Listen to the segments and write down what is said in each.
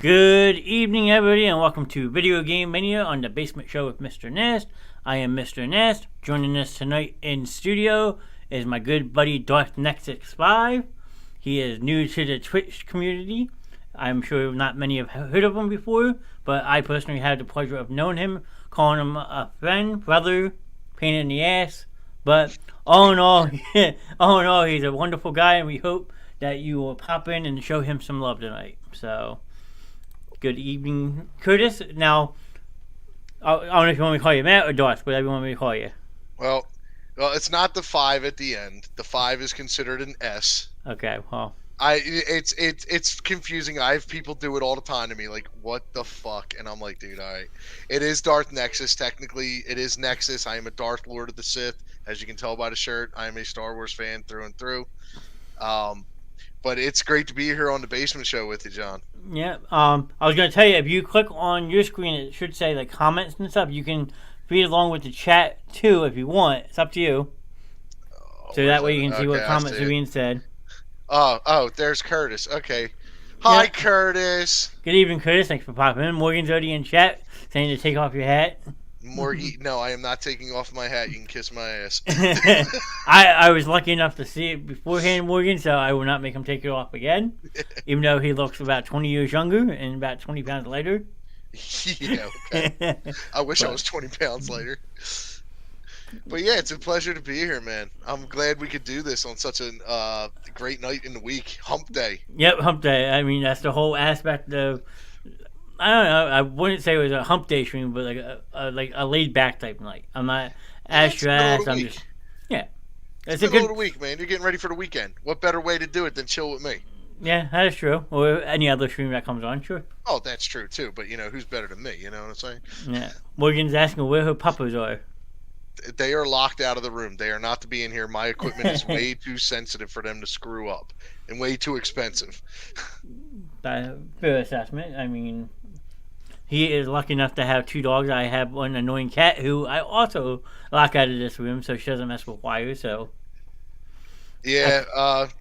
Good evening, everybody, and welcome to Video Game Mania on the Basement Show with Mr. Knast. I am Mr. Knast. Joining us tonight in studio is my good buddy Darth Nexus 5. He is new to the Twitch community. I'm sure not many have heard of him before, but I personally had the pleasure of knowing him, calling him a friend, brother, pain in the ass. But all in all, he's a wonderful guy, and we hope that you will pop in and show him some love tonight. So, good evening, Curtis. Now, I don't know if you want me to call you Matt or Darth, whatever you want me to call you. Well, it's not the 5 at the end. The 5 is considered an S. Okay, well. It's confusing. I have people do it all the time to me, like, what the fuck? And I'm like, dude, all right. It is Darth Nexus, technically. It is Nexus. I am a Darth Lord of the Sith. As you can tell by the shirt, I am a Star Wars fan through and through. But it's great to be here on the Basement Show with you, John. Yeah, I was going to tell you, if you click on your screen, it should say, like, comments and stuff. You can read along with the chat, too, if you want. It's up to you. So that way you can see what comments are being said. Oh, there's Curtis. Okay. Hi, Curtis. Good evening, Curtis. Thanks for popping in. Morgan's already in chat saying to take off your hat. Morgan, no, I am not taking off my hat. You can kiss my ass. I was lucky enough to see it beforehand, Morgan, so I will not make him take it off again, even though he looks about 20 years younger and about 20 pounds lighter. Yeah, okay. I wish I was 20 pounds lighter. But yeah, it's a pleasure to be here, man. I'm glad we could do this on such a great night in the week. Hump day. Yep, hump day. I mean, that's the whole aspect of... I don't know. I wouldn't say it was a hump day stream, but like a laid back type night. I'm not as stressed. I'm just It's the middle of the week, man. You're getting ready for the weekend. What better way to do it than chill with me? Yeah, that is true. Or any other stream that comes on, sure. Oh, that's true too. But you know, who's better than me? You know what I'm saying? Yeah. Morgan's asking where her puppies are. They are locked out of the room. They are not to be in here. My equipment is way too sensitive for them to screw up, and way too expensive. Fair assessment. I mean, he is lucky enough to have 2 dogs. I have one annoying cat who I also lock out of this room so she doesn't mess with wires. So yeah,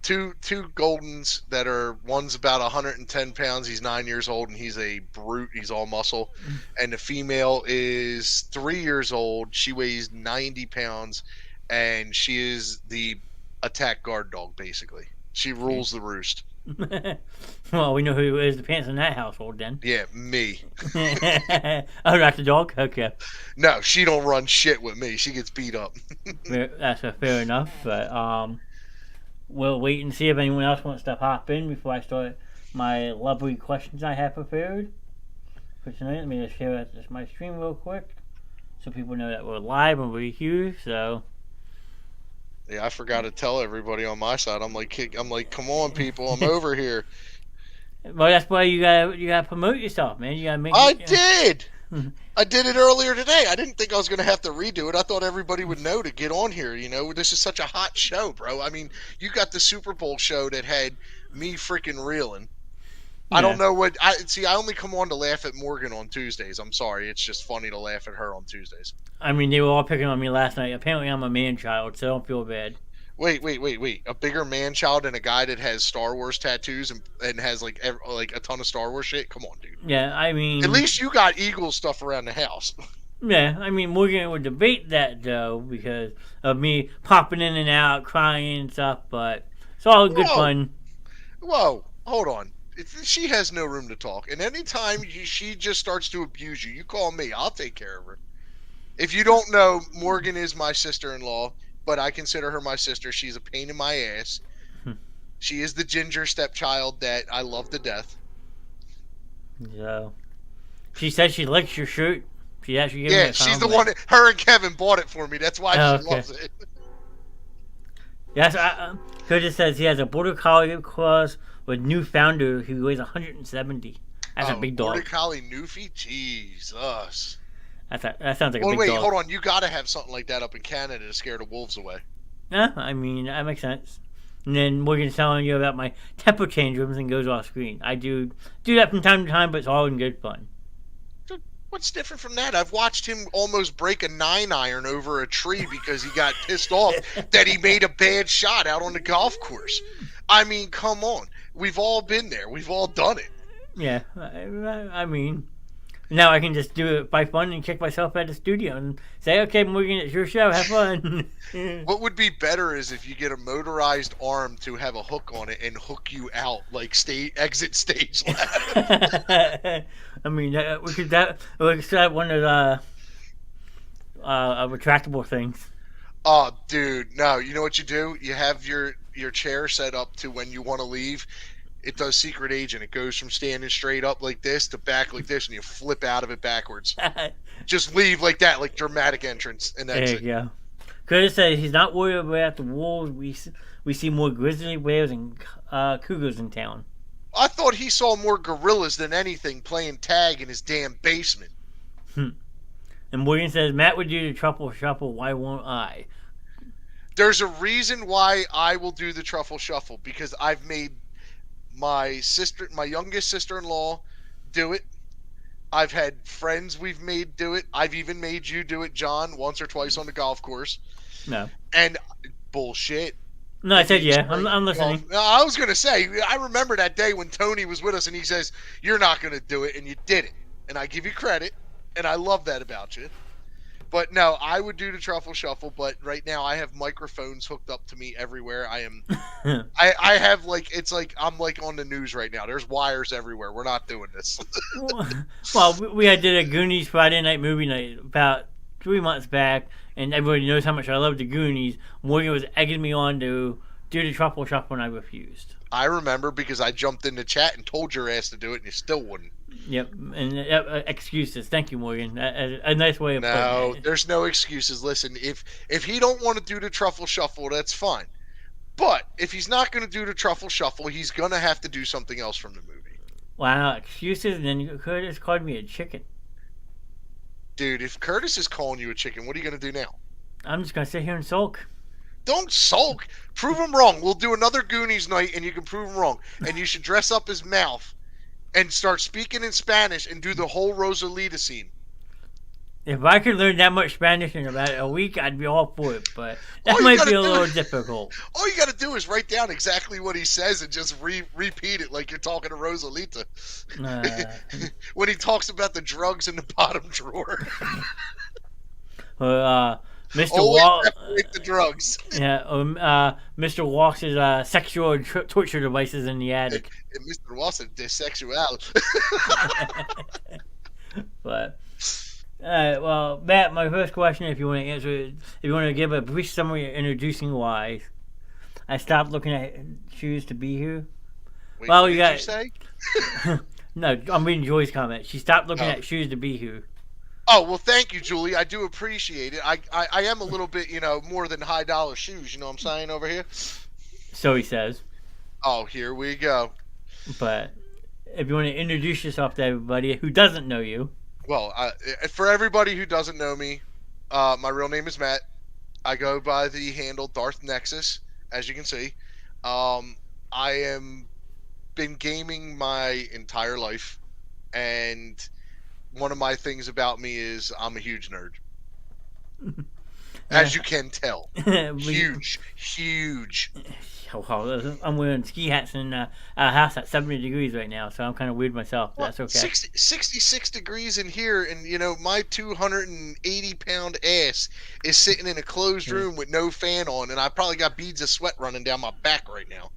two Goldens that are, one's about 110 pounds. He's 9 years old, and he's a brute. He's all muscle. And the female is 3 years old. She weighs 90 pounds, and she is the attack guard dog, basically. She rules the roost. Well, we know who is the pants in that household then. Yeah, me. Oh, not the dog? Okay. No, she don't run shit with me. She gets beat up. That's fair enough, but we'll wait and see if anyone else wants to hop in before I start my lovely questions I have prepared for tonight. Let me just share my stream real quick so people know that we're live and we're here, so... Yeah, I forgot to tell everybody on my side. I'm like, come on, people, I'm over here. Well, that's why you gotta promote yourself, man. You gotta make. I did it earlier today. I didn't think I was gonna have to redo it. I thought everybody would know to get on here. You know, this is such a hot show, bro. I mean, you got the Super Bowl show that had me freaking reeling. I don't know what I only come on to laugh at Morgan on Tuesdays. I'm sorry, it's just funny to laugh at her on Tuesdays. I mean, they were all picking on me last night. Apparently, I'm a man child, so don't feel bad. Wait! A bigger man child and a guy that has Star Wars tattoos and has like a ton of Star Wars shit. Come on, dude. Yeah, I mean, at least you got Eagles stuff around the house. Yeah, I mean, Morgan would debate that though because of me popping in and out, crying and stuff. But it's all good fun. Whoa, hold on. She has no room to talk, and anytime she just starts to abuse you, you call me. I'll take care of her. If you don't know, Morgan is my sister-in-law, but I consider her my sister. She's a pain in my ass. She is the ginger stepchild that I love to death. So, she said she likes your shirt. She actually gave me a she's the one. Her and Kevin bought it for me. That's why she loves it. Yes, Curtis says he has a border collie cross with new founder who weighs 170. That's a big dog. Border collie Newfie? Jesus. That sounds like a big dog. Wait, hold on. You got to have something like that up in Canada to scare the wolves away. Yeah, I mean, that makes sense. And then Morgan's telling you about my temper tantrums and goes off screen. I do that from time to time, but it's all in good fun. What's different from that? I've watched him almost break a 9-iron over a tree because he got pissed off that he made a bad shot out on the golf course. I mean, come on. We've all been there. We've all done it. Yeah, I mean, now I can just do it by fun and kick myself at the studio and say, okay, Morgan, it's your show. Have fun. What would be better is if you get a motorized arm to have a hook on it and hook you out like exit stage left. I mean, we could one of the retractable things. Oh, dude, no. You know what you do? You have your chair set up to when you want to leave. It does secret agent. It goes from standing straight up like this to back like this, and you flip out of it backwards. Just leave like that, like dramatic entrance, and that's There you go. Curtis said he's not worried about the wolves. We see more grizzly bears and cougars in town. I thought he saw more gorillas than anything playing tag in his damn basement. And Morgan says Matt would do the truffle shuffle. Why won't I? There's a reason why I will do the truffle shuffle, because I've made my youngest sister-in-law do it. I've had friends we've made do it. I've even made you do it, John, once or twice on the golf course. No. And bullshit. No, I said yeah. I'm listening. I was going to say, I remember that day when Tony was with us and he says, you're not going to do it, and you did it. And I give you credit, and I love that about you. But no, I would do the truffle shuffle, but right now I have microphones hooked up to me everywhere. I have it's like I'm like on the news right now. There's wires everywhere. We're not doing this. Well, we did a Goonies Friday night movie night about 3 months back, and everybody knows how much I love the Goonies. Morgan was egging me on to do the truffle shuffle, and I refused. I remember because I jumped in the chat and told your ass to do it, and you still wouldn't. Yep, and excuses. Thank you, Morgan. A nice way of putting it. No, there's no excuses. Listen, if he don't want to do the truffle shuffle, that's fine. But if he's not going to do the truffle shuffle, he's going to have to do something else from the movie. Wow, excuses, and then Curtis called me a chicken. Dude, if Curtis is calling you a chicken, what are you going to do now? I'm just going to sit here and sulk. Don't sulk. Prove him wrong. We'll do another Goonies night, and you can prove him wrong. And you should dress up his mouth and start speaking in Spanish and do the whole Rosalita scene. If I could learn that much Spanish in about a week, I'd be all for it, but that might be a little difficult. All you got to do is write down exactly what he says and just repeat it like you're talking to Rosalita. When he talks about the drugs in the bottom drawer. Mr. Separate the drugs. Yeah, Mr. Walks' sexual torture devices in the attic. And Mr. Walks is sexual. But, well, Matt, my first question, if you want to answer it, if you want to give a brief summary introducing why I stopped looking at shoes to be here. Wait, well, what you did got. You say? No, I'm reading Joy's comment. She stopped looking at shoes to be here. Oh, well, thank you, Julie. I do appreciate it. I am a little bit, more than high dollar shoes. You know what I'm saying over here? So he says. Oh, here we go. But if you want to introduce yourself to everybody who doesn't know you. Well, for everybody who doesn't know me, my real name is Matt. I go by the handle Darth Nexus, as you can see. I am been gaming my entire life, and one of my things about me is I'm a huge nerd. As you can tell. Huge. I'm wearing ski hats in a house at 70 degrees right now, so I'm kind of weird myself. Well, that's okay. 66 degrees in here, and, my 280-pound ass is sitting in a closed room with no fan on, and I probably got beads of sweat running down my back right now.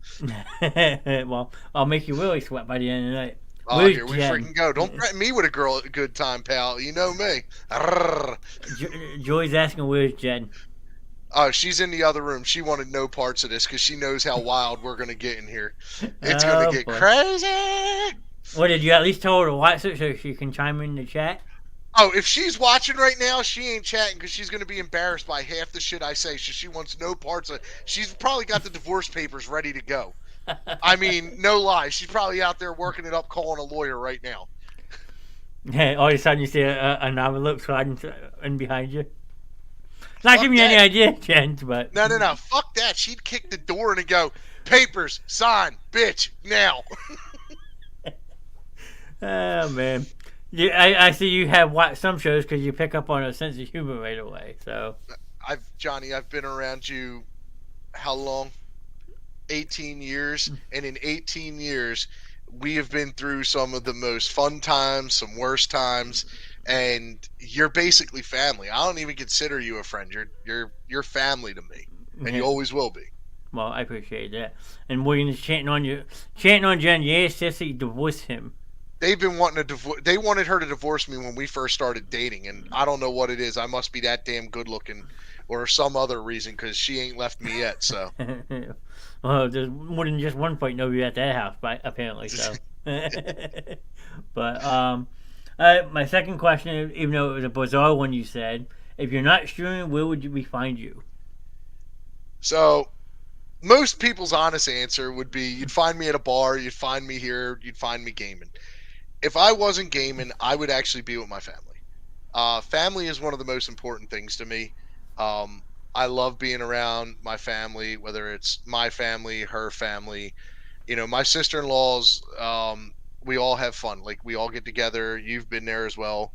Well, I'll make you really sweat by the end of the night. Oh, here we freaking go. Don't threaten me with a girl at a good time, pal. You know me. Joy's asking where's Jen. Oh, she's in the other room. She wanted no parts of this because she knows how wild we're going to get in here. It's going to get crazy. What, did you at least tell her to watch it so she can chime in the chat? Oh, if she's watching right now, she ain't chatting because she's going to be embarrassed by half the shit I say. So she wants no parts of it. She's probably got the divorce papers ready to go. I mean, no lie. She's probably out there working it up, calling a lawyer right now. Hey, all of a sudden you see an envelope sliding in behind you. Not giving you any idea, Jen, but... No. Fuck that. She'd kick the door in and go, papers, sign, bitch, now. Oh, man. I see you have watched some shows because you pick up on a sense of humor right away, so... Johnny, I've been around you how long? 18 years, and in 18 years, we have been through some of the most fun times, some worst times, and you're basically family. I don't even consider you a friend. You're family to me, and you Yeah. always will be. Well, I appreciate that. And Morgan is chanting on Jen. Yeah, Sissy, divorce him. They've been wanting to divorce. They wanted her to divorce me when we first started dating, and I don't know what it is. I must be that damn good looking, or some other reason, because she ain't left me yet. So, Well, there's more than just one fight over at that house, apparently. So, but my second question, even though it was a bizarre one, you said, if you're not streaming, where would we find you? so most people's honest answer would be, you'd find me at a bar, you'd find me here, you'd find me gaming. If I wasn't gaming, I would actually be with my family. Family is one of the most important things to me. I love being around my family, whether it's my family, her family. My sister-in-laws, we all have fun. Like, we all get together. You've been there as well.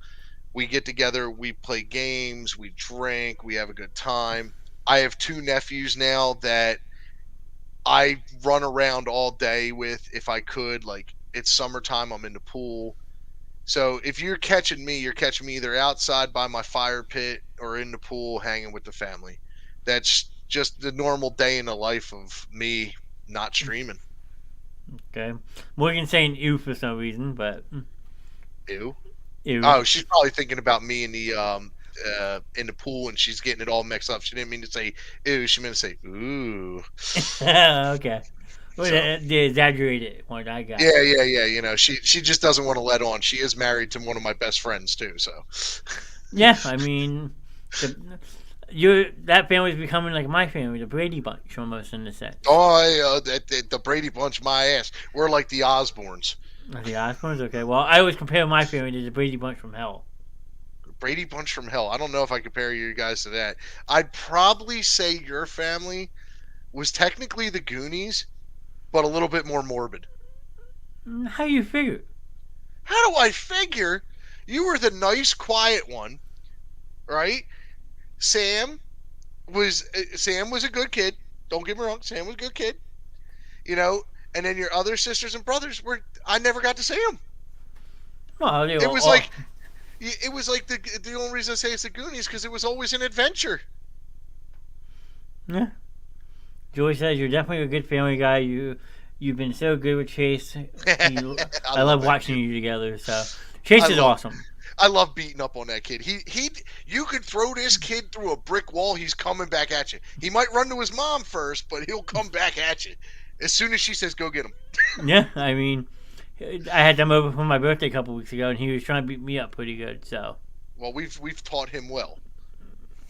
We get together, we play games, we drink, we have a good time. I have two nephews now that I run around all day with if I could. Like, it's summertime, I'm in the pool. So if you're catching me either outside by my fire pit or in the pool hanging with the family. That's just the normal day in the life of me not streaming. Okay. Morgan's saying ew for some reason, but Ew. ew. Oh, she's probably thinking about me in the pool, and she's getting it all mixed up. She didn't mean to say ew. She meant to say ooh. Okay. Well, So the exaggerated one I got. yeah. She just doesn't want to let on. She is married to one of my best friends too. So Yeah, I mean, the, that family's becoming like my family, the Brady Bunch, almost in a sense. the Brady Bunch, my ass. We're like the Osbournes. The Osborns, okay. Well, I always compare my family to the Brady Bunch from hell. Brady Bunch from hell. I don't know if I compare you guys to that. I'd probably say your family was technically the Goonies, but a little bit more morbid. How you figure? How do I figure? You were the nice, quiet one, right? Sam Sam was a good kid. Don't get me wrong. Sam was a good kid. You know, and then your other sisters and brothers were. I never got to see them. Well, they were It was all. like the only reason I say it's the Goonies because it was always an adventure. Yeah. Joey says you're definitely a good family guy. You've been so good with Chase. I love that watching kid. you together. So Chase I is love awesome. I love beating up on that kid. You could throw this kid through a brick wall, he's coming back at you. He might run to his mom first, but he'll come back at you as soon as she says go get him. Yeah, I mean, I had them over for my birthday a couple weeks ago, and he was trying to beat me up pretty good. So Well, we've taught him well.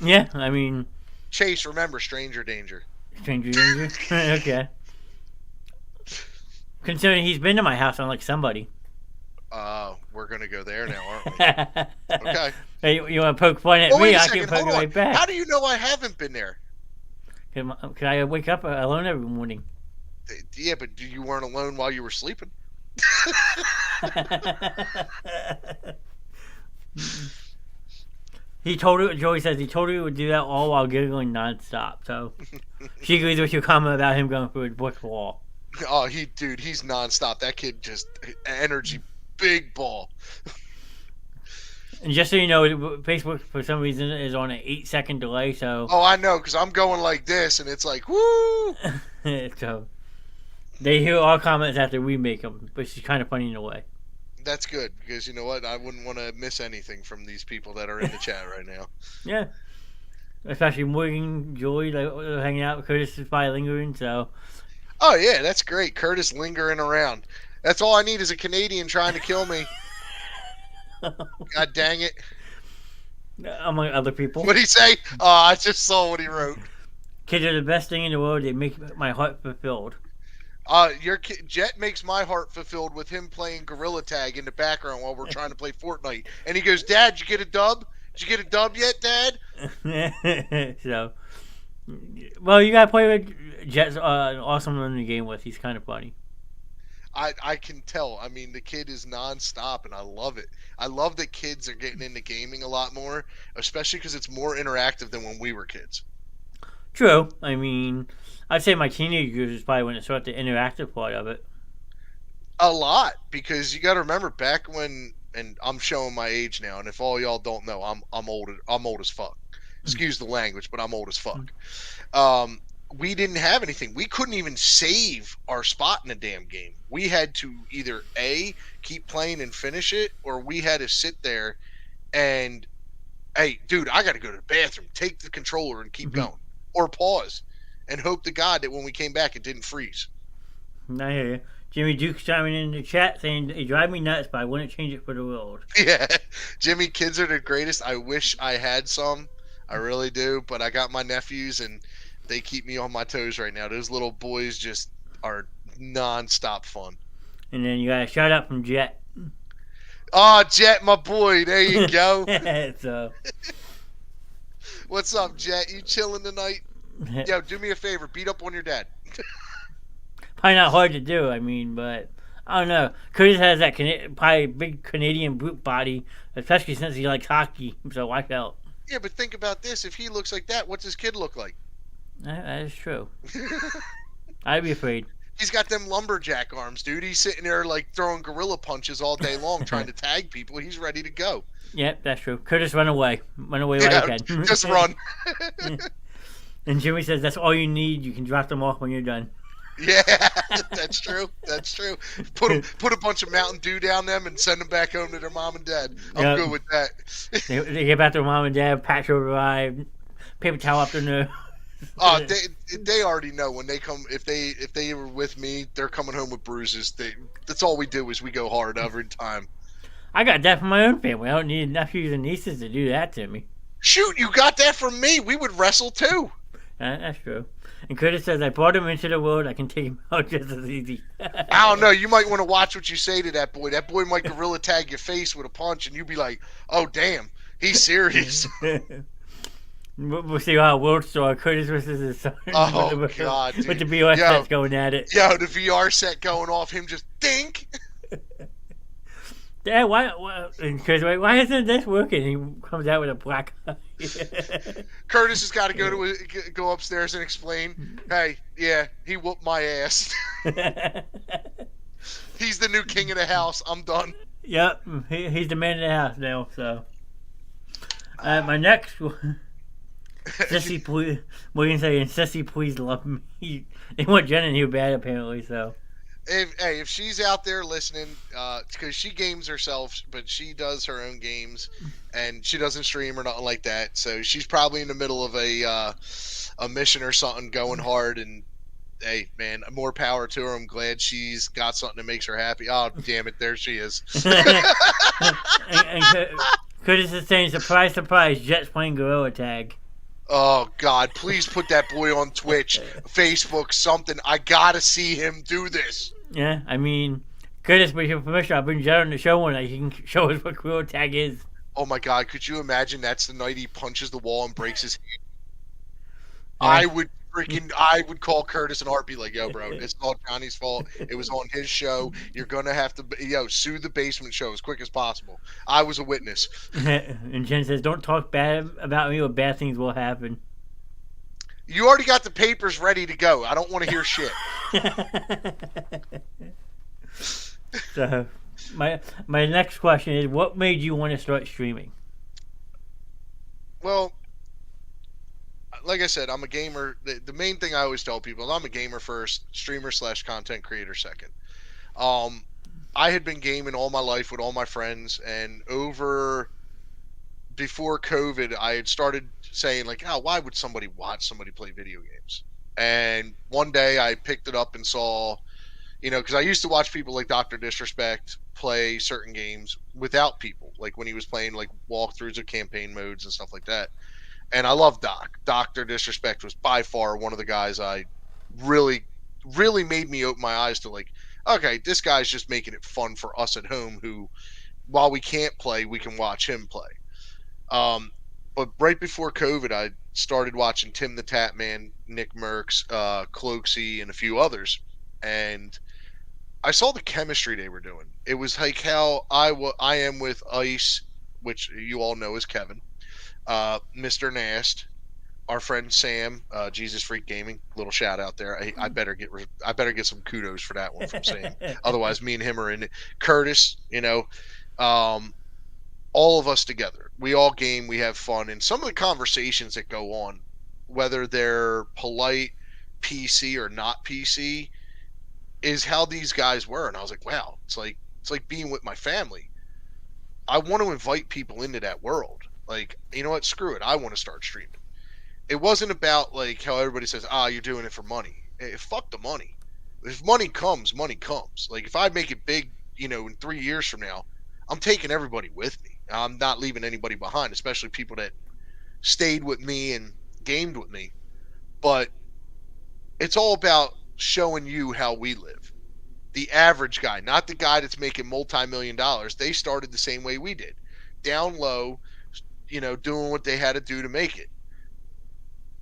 yeah, I mean, Chase, remember, stranger danger. stranger danger. Okay. Considering he's been to my house, unlike somebody. We're gonna go there now, aren't we? Okay. Hey, you want to poke fun at Well, me? wait a I can second. poke Hold it on. right back. How do you know I haven't been there? Can I wake up alone every morning? Yeah, but you weren't alone while you were sleeping. Joey says he told her he would do that all while giggling nonstop. So she agrees with your comment about him going through a brick wall. Oh, he's nonstop. That kid just energy, big ball. And just so you know, Facebook for some reason is on an 8-second delay. So Oh, I know, because I'm going like this, and it's like, woo! so they hear our comments after we make them, which is kind of funny in a way. That's good, because you know what? I wouldn't want to miss anything from these people that are in the chat right now. Yeah. Especially Morgan, Joey, they're hanging out. Curtis is probably lingering, so. Oh, yeah, that's great. Curtis lingering around. That's all I need is a Canadian trying to kill me. God dang it. Among other people. What'd he say? Oh, I just saw what he wrote. Kids are the best thing in the world. They make my heart fulfilled. Jet makes my heart fulfilled with him playing Gorilla Tag in the background while we're trying to play Fortnite. And he goes, Dad, did you get a dub? Did you get a dub yet, Dad? So, well, you gotta play with Jet's awesome in the game with. He's kind of funny. I can tell. I mean, the kid is nonstop, and I love it. I love that kids are getting into gaming a lot more, especially because it's more interactive than when we were kids. True. I mean, I'd say my teenage years is probably when it started the interactive part of it. A lot, because you got to remember back when, and I'm showing my age now, and if all y'all don't know, I'm old. I'm old as fuck. Excuse the language, but I'm old as fuck. Um, we didn't have anything. We couldn't even save our spot in the damn game. We had to either A, keep playing and finish it, or we had to sit there and, hey, dude, I got to go to the bathroom. Take the controller and keep going, or pause, and hope to God that when we came back, it didn't freeze. I hear you. Jimmy Duke's chiming in the chat saying it drive me nuts, but I wouldn't change it for the world. Yeah, Jimmy, kids are the greatest. I wish I had some. I really do, but I got my nephews, and they keep me on my toes right now. Those little boys just are non-stop fun. And then you got a shout out from Jet. Oh, Jet, my boy. There you go. So, what's up, Jet? You chilling tonight? Yo, do me a favor. Beat up on your dad. Probably not hard to do, I mean, but I don't know. Curtis has that probably big Canadian brute body, especially since he likes hockey, so watch out. Yeah, but think about this. If he looks like that, what's his kid look like? That is true. I'd be afraid. He's got them lumberjack arms, dude. He's sitting there like throwing gorilla punches all day long trying to tag people. He's ready to go. Yep, that's true. Curtis, run away. Run away while you can. Just run. And Jimmy says that's all you need. You can drop them off when you're done. Yeah, that's true. That's true. Put a bunch of Mountain Dew down them and send them back home to their mom and dad. I'm good with that. They get back to their mom and dad, patch over their eye, paper towel up their nose. Oh, they already know when they come. If they were with me, they're coming home with bruises. That's all we do is we go hard every time. I got that from my own family. I don't need nephews and nieces to do that to me. Shoot, you got that from me. We would wrestle too. That's true. And Curtis says, I brought him into the world. I can take him out just as easy. I don't know. You might want to watch what you say to that boy. That boy might gorilla tag your face with a punch, and you'd be like, oh, damn, he's serious. We'll see how World Star Curtis versus his son. Oh, God, dude. With the VR sets going at it. Yo, the VR set going off, him just think. Dad, why isn't this working? He comes out with a black eye. Curtis has got to go upstairs and explain, hey, yeah, he whooped my ass. He's the new king of the house. I'm done. Yep, he's the man of the house now, so. My next one. Sissy, please. What are you saying? Sissy, please love me. They want Jen and you bad, apparently, so. If she's out there listening, because she games herself, but she does her own games, and she doesn't stream or nothing like that. So she's probably in the middle of a mission or something, going hard. And hey, man, more power to her. I'm glad she's got something that makes her happy. Oh, damn it, there she is. and Curtis is saying, surprise, surprise, Jet's playing Gorilla Tag. Oh, God, please put that boy on Twitch, Facebook, something. I gotta see him do this. Yeah, I mean, Curtis, with your permission, I'll bring Jet on the show one night. He can show us what Gorilla Tag is. Oh, my God, could you imagine that's the night he punches the wall and breaks his hand? Yeah. I would call Curtis and heartbeat like, yo, bro, it's all Johnny's fault. It was on his show. You're going to have to, sue the basement show as quick as possible. I was a witness. And Jen says, don't talk bad about me or bad things will happen. You already got the papers ready to go. I don't want to hear shit. So, my next question is, what made you want to start streaming? Well, like I said, I'm a gamer. The main thing I always tell people is I'm a gamer first, streamer / content creator second. I had been gaming all my life with all my friends, and before COVID, I had started saying like, oh, why would somebody watch somebody play video games? And one day I picked it up and saw, because I used to watch people like Dr. Disrespect play certain games without people, like when he was playing like walkthroughs of campaign modes and stuff like that. And I love Doc. Dr. Disrespect was by far one of the guys I really, really made me open my eyes to like, okay, this guy's just making it fun for us at home who, while we can't play, we can watch him play. But right before COVID, I started watching Tim the Tatman, Nick Merckx, Cloaksy, and a few others. And I saw the chemistry they were doing. It was like how I am with Ice, which you all know as Kevin. Mr. Knast, our friend Sam, Jesus Freak Gaming, little shout out there. I better get some kudos for that one from Sam. Otherwise, me and him are in it. Curtis, um, all of us together. We all game, we have fun, and some of the conversations that go on, whether they're polite, PC or not PC, is how these guys were. And I was like, wow, it's like being with my family. I want to invite people into that world. Like, you know what? Screw it. I want to start streaming. It wasn't about like how everybody says, you're doing it for money. Hey, fuck the money. If money comes, money comes. Like if I make it big, in 3 years from now, I'm taking everybody with me. I'm not leaving anybody behind, especially people that stayed with me and gamed with me. But it's all about showing you how we live. The average guy, not the guy that's making multi-million dollars. They started the same way we did. Down low, doing what they had to do to make it.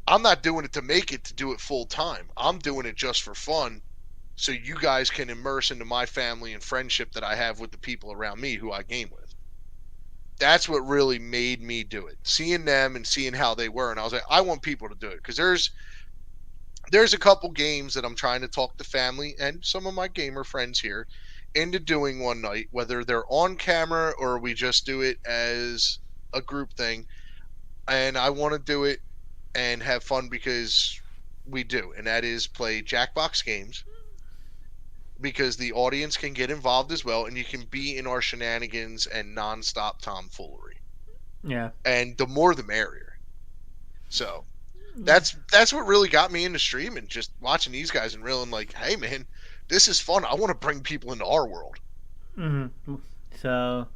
I'm not doing it to make it to do it full time. I'm doing it just for fun so you guys can immerse into my family and friendship that I have with the people around me who I game with. That's what really made me do it. Seeing them and seeing how they were. And I was like, I want people to do it. Because there's a couple games that I'm trying to talk the family and some of my gamer friends here into doing one night, whether they're on camera or we just do it as a group thing. And I want to do it and have fun because we do, and that is play Jackbox games because the audience can get involved as well, and you can be in our shenanigans and nonstop tomfoolery. Yeah. And the more the merrier. So that's what really got me into streaming, just watching these guys and realizing like, hey man, this is fun. I want to bring people into our world. Mm-hmm. So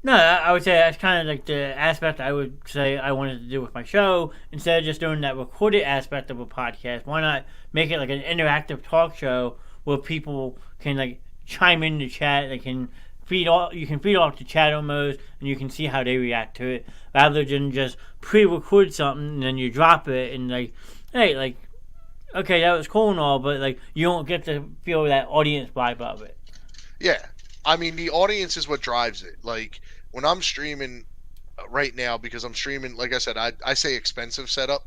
no, I would say that's kind of like the aspect I would say I wanted to do with my show. Instead of just doing that recorded aspect of a podcast, why not make it like an interactive talk show where people can like chime in the chat, they can you can feed off the chat almost, and you can see how they react to it, rather than just pre-record something and then you drop it and like, hey, like, okay, that was cool and all, but like you don't get to feel that audience vibe of it. Yeah. I mean, the audience is what drives it. Like, when I'm streaming right now, because I'm streaming, like I said, I say expensive setup.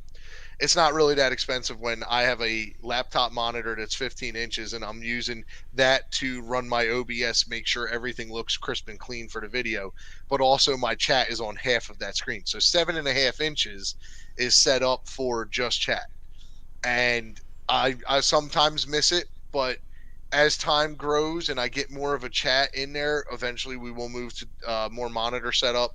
It's not really that expensive when I have a laptop monitor that's 15 inches and I'm using that to run my OBS, make sure everything looks crisp and clean for the video. But also my chat is on half of that screen. So 7.5 inches is set up for just chat. And I sometimes miss it, but as time grows and I get more of a chat in there, eventually we will move to more monitor setup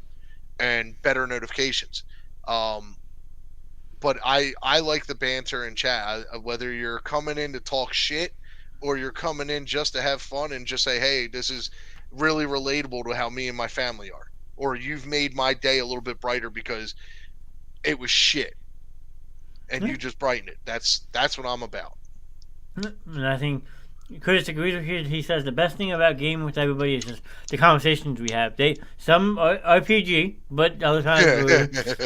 and better notifications. But I like the banter in chat. Whether you're coming in to talk shit or you're coming in just to have fun and just say, hey, this is really relatable to how me and my family are. Or you've made my day a little bit brighter because it was shit. And you just brighten it. That's what I'm about. And I think Curtis agrees with you. He says the best thing about gaming with everybody is just the conversations we have. Some are RPG, but other times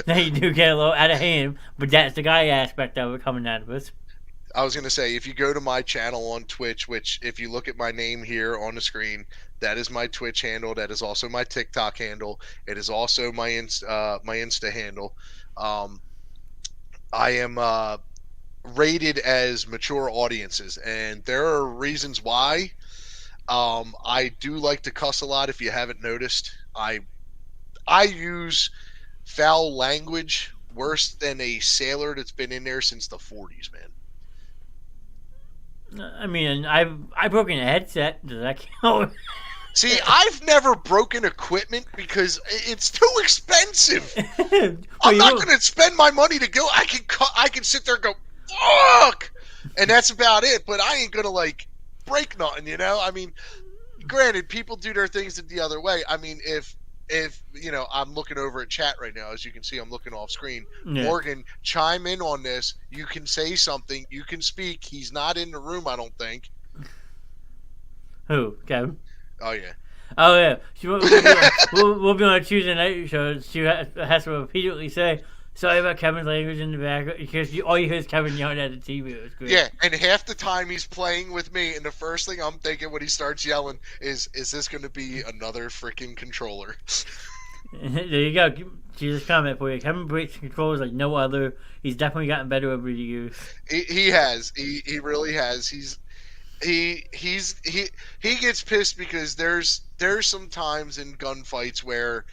they do get a little out of hand. But that's the guy aspect of it coming out of us. I was going to say, if you go to my channel on Twitch, which if you look at my name here on the screen, that is my Twitch handle. That is also my TikTok handle. It is also my Insta handle. I am rated as mature audiences, and there are reasons why. I do like to cuss a lot. If you haven't noticed, I use foul language worse than a sailor that's been in there since the 40s, man. I mean, I've broken a headset. Does that count? See, I've never broken equipment because it's too expensive. I'm not going to spend my money to go. I can sit there and go, fuck, and that's about it. But I ain't going to like break nothing, you know. I mean, granted, people do their things the other way. I mean, if I'm looking over at chat right now, as you can see, I'm looking off screen. Yeah. Morgan, chime in on this. You can say something. You can speak. He's not in the room, I don't think. Who, Kevin? Oh yeah. Oh yeah. We'll be on a Tuesday night show. She has to repeatedly say, "Sorry about Kevin's language in the background," because all you hear is Kevin yelling at the TV. It was great. Yeah, and half the time he's playing with me, and the first thing I'm thinking when he starts yelling is this going to be another freaking controller? There you go. Jesus comment for you. Kevin breaks controls like no other. He's definitely gotten better over the years. He has. He really has. He gets pissed because there's some times in gunfights where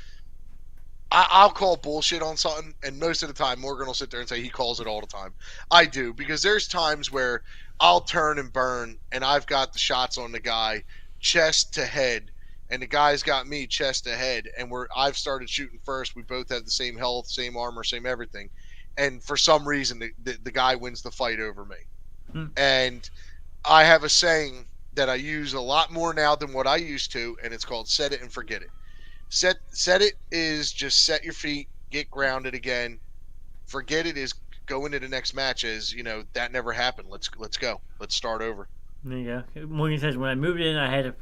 I'll call bullshit on something, and most of the time Morgan will sit there and say he calls it all the time. I do, because there's times where I'll turn and burn, and I've got the shots on the guy chest to head, and the guy's got me chest to head, and I've started shooting first. We both have the same health, same armor, same everything, and for some reason the guy wins the fight over me. And I have a saying that I use a lot more now than what I used to, and it's called set it and forget it. Set it is just set your feet, get grounded again. Forget it is go into the next match as, that never happened. Let's go. Let's start over. There you go. Morgan says, when I moved in, I had a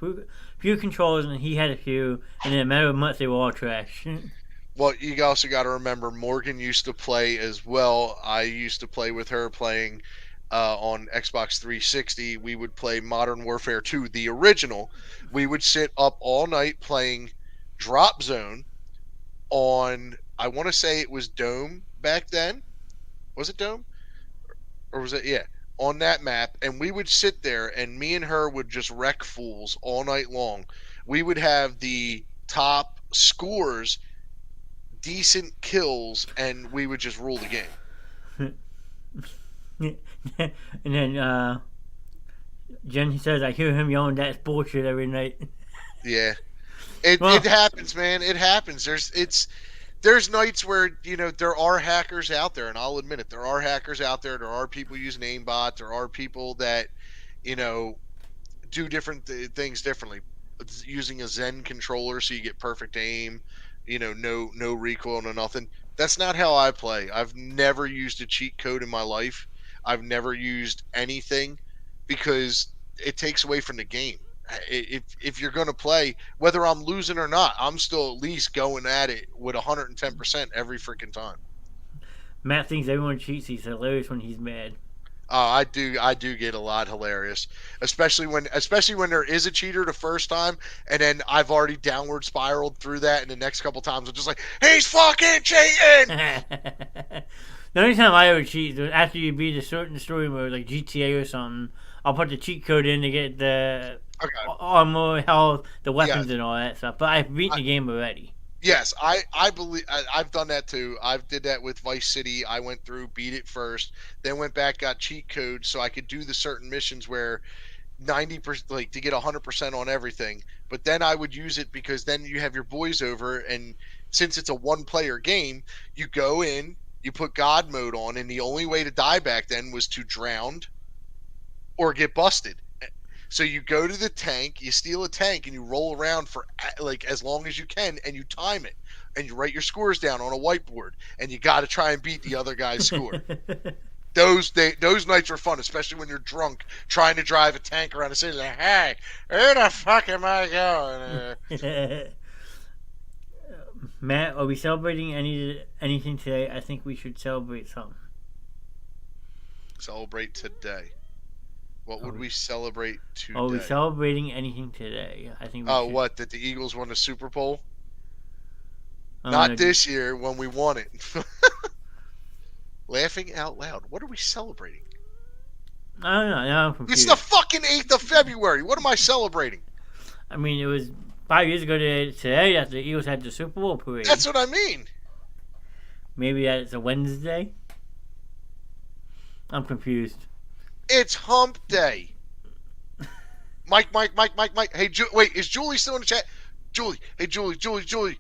few controls, and he had a few, and in a matter of months, they were all trash. Well, you also got to remember, Morgan used to play as well. I used to play with her playing on Xbox 360. We would play Modern Warfare 2, the original. We would sit up all night playing Drop Zone on, I want to say it was Dome back then. Was it Dome? Or was it, yeah, on that map. And we would sit there, and me and her would just wreck fools all night long. We would have the top scores, decent kills, and we would just rule the game. And then Jen says, I hear him yelling, that's bullshit every night. Yeah. It happens, man. It happens. There's nights where, there are hackers out there, and I'll admit it. There are hackers out there. There are people using aimbot. There are people that, do different things differently. Using a Zen controller so you get perfect aim, no recoil, no nothing. That's not how I play. I've never used a cheat code in my life. I've never used anything because it takes away from the game. If you're going to play, whether I'm losing or not, I'm still at least going at it with 110% every freaking time. Matt thinks everyone cheats. He's hilarious when he's mad. I do get a lot hilarious, especially when there is a cheater the first time, and then I've already downward spiraled through that, and the next couple times I'm just like, he's fucking cheating. The only time I ever cheat is after you beat a certain story mode, like GTA or something. I'll put the cheat code in to get the armor, health, the weapons, and all that stuff. But I've beaten the game already. Yes, I believe I've done that too. I've did that with Vice City. I went through, beat it first, then went back, got cheat codes so I could do the certain missions where 90%, like to get 100% on everything. But then I would use it because then you have your boys over, and since it's a one-player game, you go in, you put God mode on, and the only way to die back then was to drown or get busted. So you go to the tank, you steal a tank, and you roll around for like as long as you can, and you time it, and you write your scores down on a whiteboard, and you got to try and beat the other guy's score. Those nights are fun, especially when you're drunk trying to drive a tank around the city. Like, hey, where the fuck am I going? Matt, are we celebrating anything today? I think we should celebrate something. Celebrate today. What would we celebrate today? Are we celebrating anything today? I think. What? That the Eagles won the Super Bowl? Not this year when we won it. Laughing out loud. What are we celebrating? I don't know. I'm confused. It's the fucking 8th of February. What am I celebrating? I mean, it was 5 years ago today that the Eagles had the Super Bowl parade. That's what I mean. Maybe it's a Wednesday? I'm confused. It's hump day. Mike. Hey, wait, is Julie still in the chat? Julie. Hey, Julie.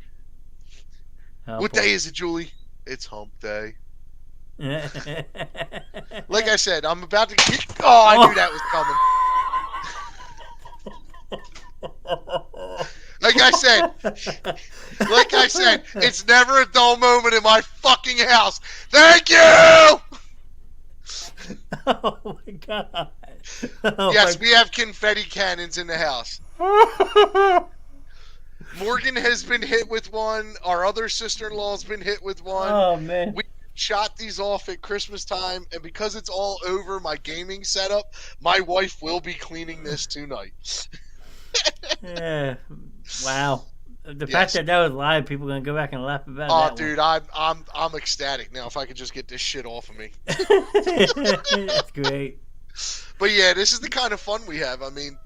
What day is it, Julie? It's hump day. Like I said, I'm about to get... Oh, I knew that was coming. Like I said, it's never a dull moment in my fucking house. Thank you! Oh my god. Yes, we have confetti cannons in the house. Morgan has been hit with one. Our other sister-in-law's been hit with one. Oh, man. We shot these off at Christmas time, and because it's all over my gaming setup, my wife will be cleaning this tonight. Yeah. Wow. The fact Yes. that was live, people are gonna go back and laugh about Oh, that dude, I'm ecstatic now. If I could just get this shit off of me. one. That's great. But yeah, this is the kind of fun we have. I mean,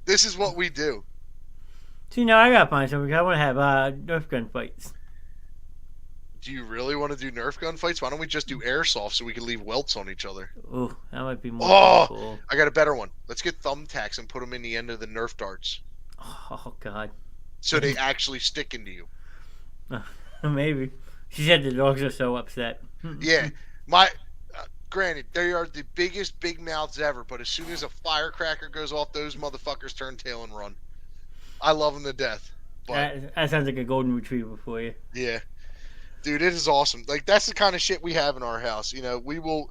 this is what we do. See, now I gotta find something. I want to have Nerf gun fights. Do you really want to do Nerf gun fights? Why don't we just do airsoft so we can leave welts on each other? Ooh, that might be more Oh, cool. I got a better one. Let's get thumbtacks and put them in the end of the Nerf darts Oh God. so they actually stick into you. Maybe. She said the dogs are so upset. Yeah, my granted, they are the biggest big mouths ever, but as soon as a firecracker goes off, those motherfuckers turn tail and run. I love them to death. But That sounds like a golden retriever for you. yeah, dude, it is awesome. Like that's the kind of shit we have in our house. You know, we will,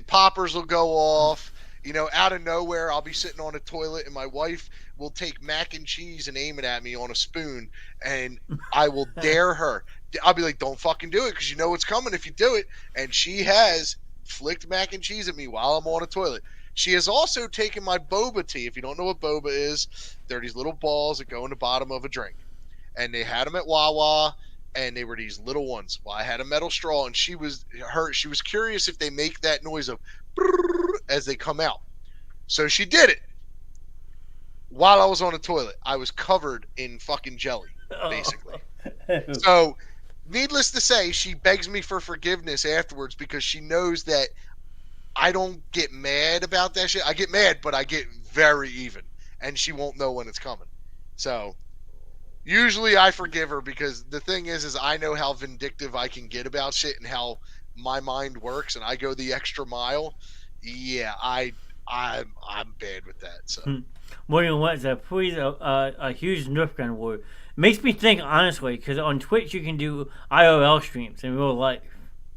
poppers will go off. You know, out of nowhere, I'll be sitting on a toilet, and my wife will take mac and cheese and aim it at me on a spoon, and I will dare her. I'll be like, "Don't fucking do it, because you know what's coming if you do it." And she has flicked mac and cheese at me while I'm on a toilet. She has also taken my boba tea. If you don't know what boba is, they're these little balls that go in the bottom of a drink, and they had them at Wawa. And they were these little ones. Well, I had a metal straw, and she was curious if they make that noise of as they come out. So she did it while I was on the toilet. I was covered in fucking jelly, basically. So, needless to say, she begs me for forgiveness afterwards because she knows that I don't get mad about that shit. I get mad, but I get very even, and she won't know when it's coming. So, usually I forgive her because the thing is I know how vindictive I can get about shit and how my mind works, and I go the extra mile. Yeah, I'm bad with that. So More than once, a huge Nerf gun war. Makes me think, honestly, because on Twitch you can do IRL streams in real life.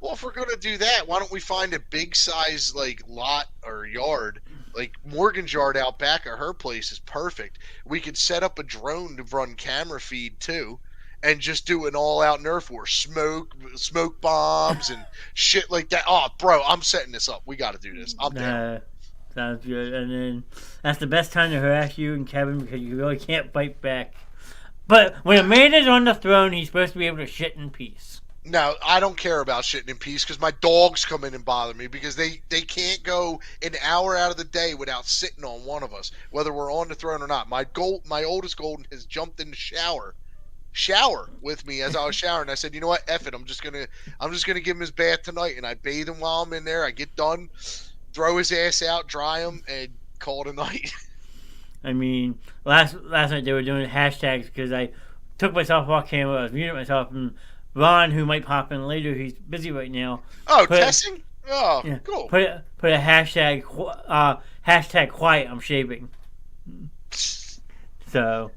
well, if we're gonna do that, why don't we find a big size like lot or yard? Like Morgan's yard out back of her place is perfect. We could set up a drone to run camera feed too, and just do an all-out Nerf war, smoke bombs and shit like that. Oh, bro, I'm setting this up. We got to do this. I'm down. Sounds good. And then that's the best time to harass you and Kevin because you really can't fight back. But when a man is on the throne, he's supposed to be able to shit in peace. No, I don't care about shitting in peace because my dogs come in and bother me because they can't go an hour out of the day without sitting on one of us, whether we're on the throne or not. My oldest golden has jumped in the shower with me as I was showering. I said, you know what, F it, I'm just gonna give him his bath tonight, and I bathe him while I'm in there. I get done, throw his ass out, dry him, and call it a night. I mean, last night they were doing hashtags because I took myself off camera. I was muting myself, and Ron, who might pop in later, he's busy right now. Oh, testing? Oh, yeah, cool. Put a hashtag quiet. I'm shaving. So.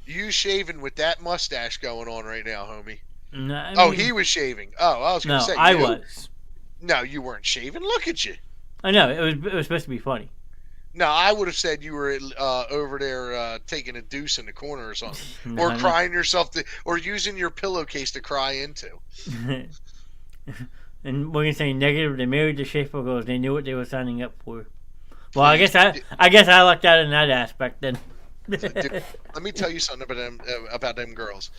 You shaving with that mustache going on right now, homie? No, I mean, he was shaving. Oh, I was going to say. I was. No, you weren't shaving. Look at you. I know it was supposed to be funny. No, I would have said you were over there taking a deuce in the corner or something, or No. crying yourself or using your pillowcase to cry into. And we're gonna say negative. They married the Schaefer girls. They knew what they were signing up for. Well, I guess I lucked out in that aspect then. Dude, let me tell you something about them girls.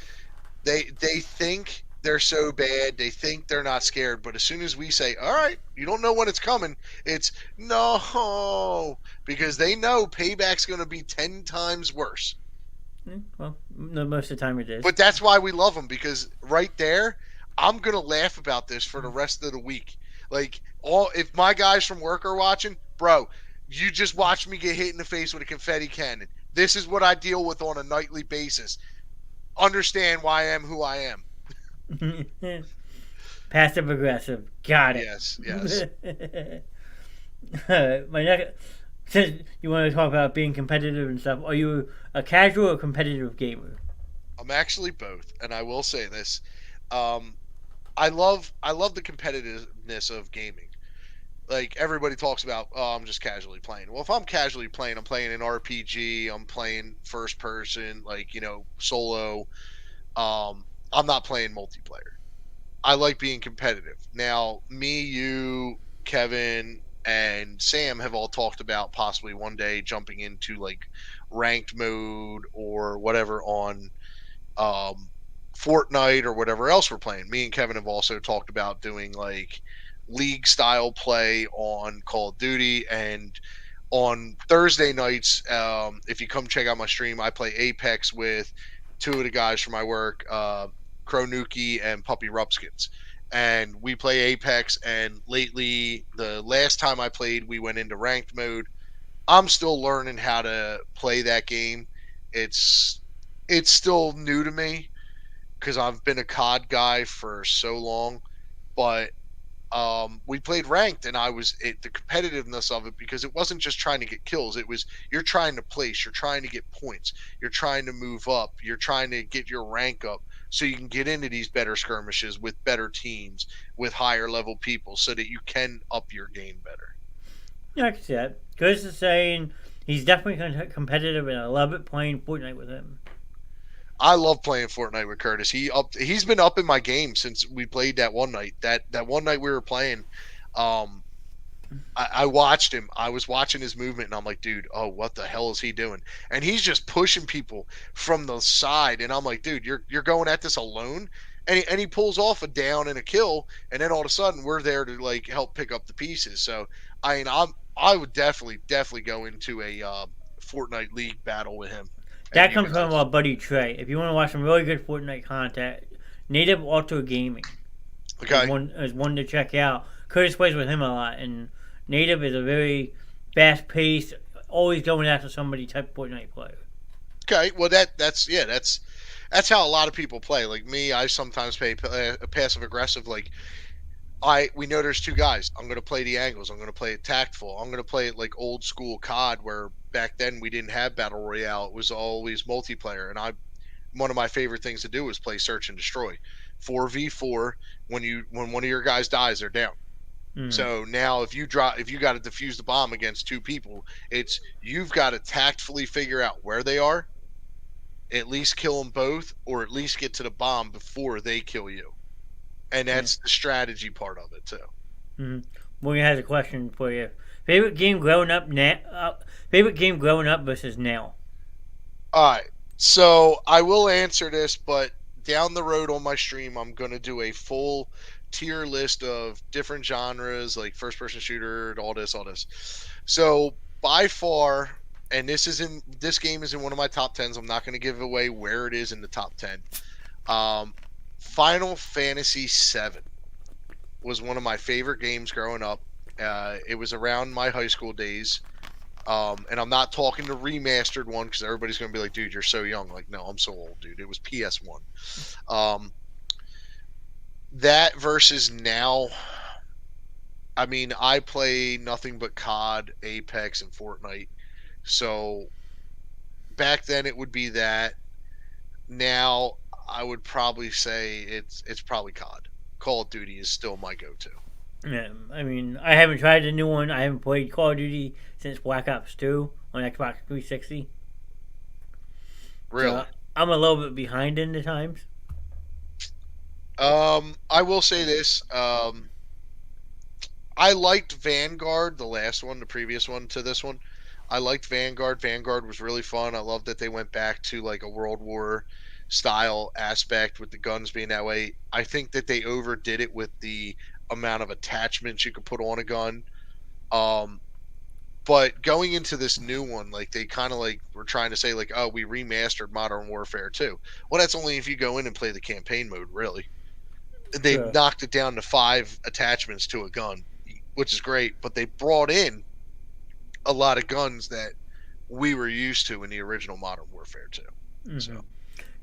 They think they're so bad. They think they're not scared. But as soon as we say, "All right, you don't know when it's coming," it's no, because they know payback's going to be 10 times worse. Well, no, most of the time it is. But that's why we love them, because right there, I'm going to laugh about this for the rest of the week. Like, if my guys from work are watching, bro, you just watched me get hit in the face with a confetti cannon. This is what I deal with on a nightly basis. Understand why I am who I am. Passive aggressive. Got it. Yes. My next, since you want to talk about being competitive and stuff, are you a casual or competitive gamer? I'm actually both, and I will say this. I love the competitiveness of gaming. Like, everybody talks about, oh, I'm just casually playing. Well, if I'm casually playing, I'm playing an RPG, I'm playing first person, like, solo. I'm not playing multiplayer. I like being competitive. Now, me, you, Kevin, and Sam have all talked about possibly one day jumping into, like, ranked mode or whatever on um, Fortnite or whatever else we're playing. Me and Kevin have also talked about doing like league style play on Call of Duty, and on Thursday nights, if you come check out my stream, I play Apex with two of the guys from my work, Kronuki and Puppy Rupskins. And we play Apex, and lately, the last time I played, we went into ranked mode. I'm still learning how to play that game. It's it's still new to me because I've been a COD guy for so long, but we played ranked, and the competitiveness of it, because it wasn't just trying to get kills. It was, you're trying to place, you're trying to get points, you're trying to move up, you're trying to get your rank up so you can get into these better skirmishes with better teams, with higher level people, so that you can up your game better. Yeah, I can see that. Chris is saying he's definitely competitive, and I love it playing Fortnite with him. I love playing Fortnite with Curtis. He's been up in my game since we played that one night. That one night we were playing, um, I watched him. I was watching his movement, and I'm like, dude, oh, what the hell is he doing? And he's just pushing people from the side, and I'm like, dude, you're going at this alone. And he pulls off a down and a kill, and then all of a sudden we're there to like help pick up the pieces. So I mean, I would definitely go into a Fortnite League battle with him. And That you comes guys, from our buddy Trey. If you want to watch some really good Fortnite content, Native Auto Gaming okay, is one to check out. Curtis plays with him a lot, and Native is a very fast paced, always going after somebody type Fortnite player. okay. Well, that's how a lot of people play. Like me, I sometimes play passive aggressive. Like we know there's two guys. I'm going to play the angles. I'm going to play it tactful. I'm going to play it like old school COD, where back then we didn't have battle royale. It was always multiplayer, and one of my favorite things to do is play search and destroy, 4v4. When one of your guys dies, they're down. Mm. So now if you got to defuse the bomb against two people, it's, you've got to tactfully figure out where they are, at least kill them both, or at least get to the bomb before they kill you. And Yeah. that's the strategy part of it too. Mm-hmm. Morgan has a question for you. Favorite game growing up now? Favorite game growing up versus now? All right. So I will answer this, but down the road on my stream, I'm going to do a full tier list of different genres, like first person shooter, all this, all this. So by far, and this game is in one of my top 10s. I'm not going to give away where it is in the top 10. Final Fantasy VII was one of my favorite games growing up. It was around my high school days. And I'm not talking the remastered one, because everybody's going to be like, dude, you're so young. Like, no, I'm so old, dude. It was PS1. That versus now, I mean, I play nothing but COD, Apex, and Fortnite. So back then it would be that. Now I would probably say it's probably COD. Call of Duty is still my go-to. Yeah, I mean, I haven't tried the new one. I haven't played Call of Duty since Black Ops 2 on Xbox 360. Really? So I'm a little bit behind in the times. I will say this. I liked Vanguard, the last one, the previous one to this one. I liked Vanguard. Vanguard was really fun. I love that they went back to like a World War style aspect with the guns being that way. I think that they overdid it with the amount of attachments you could put on a gun. Um, but going into this new one, like they kind of like were trying to say like, oh, we remastered Modern Warfare 2. Well, that's only if you go in and play the campaign mode, really. They Sure. knocked it down to 5 attachments to a gun, which is great. But they brought in a lot of guns that we were used to in the original Modern Warfare 2. Mm-hmm. So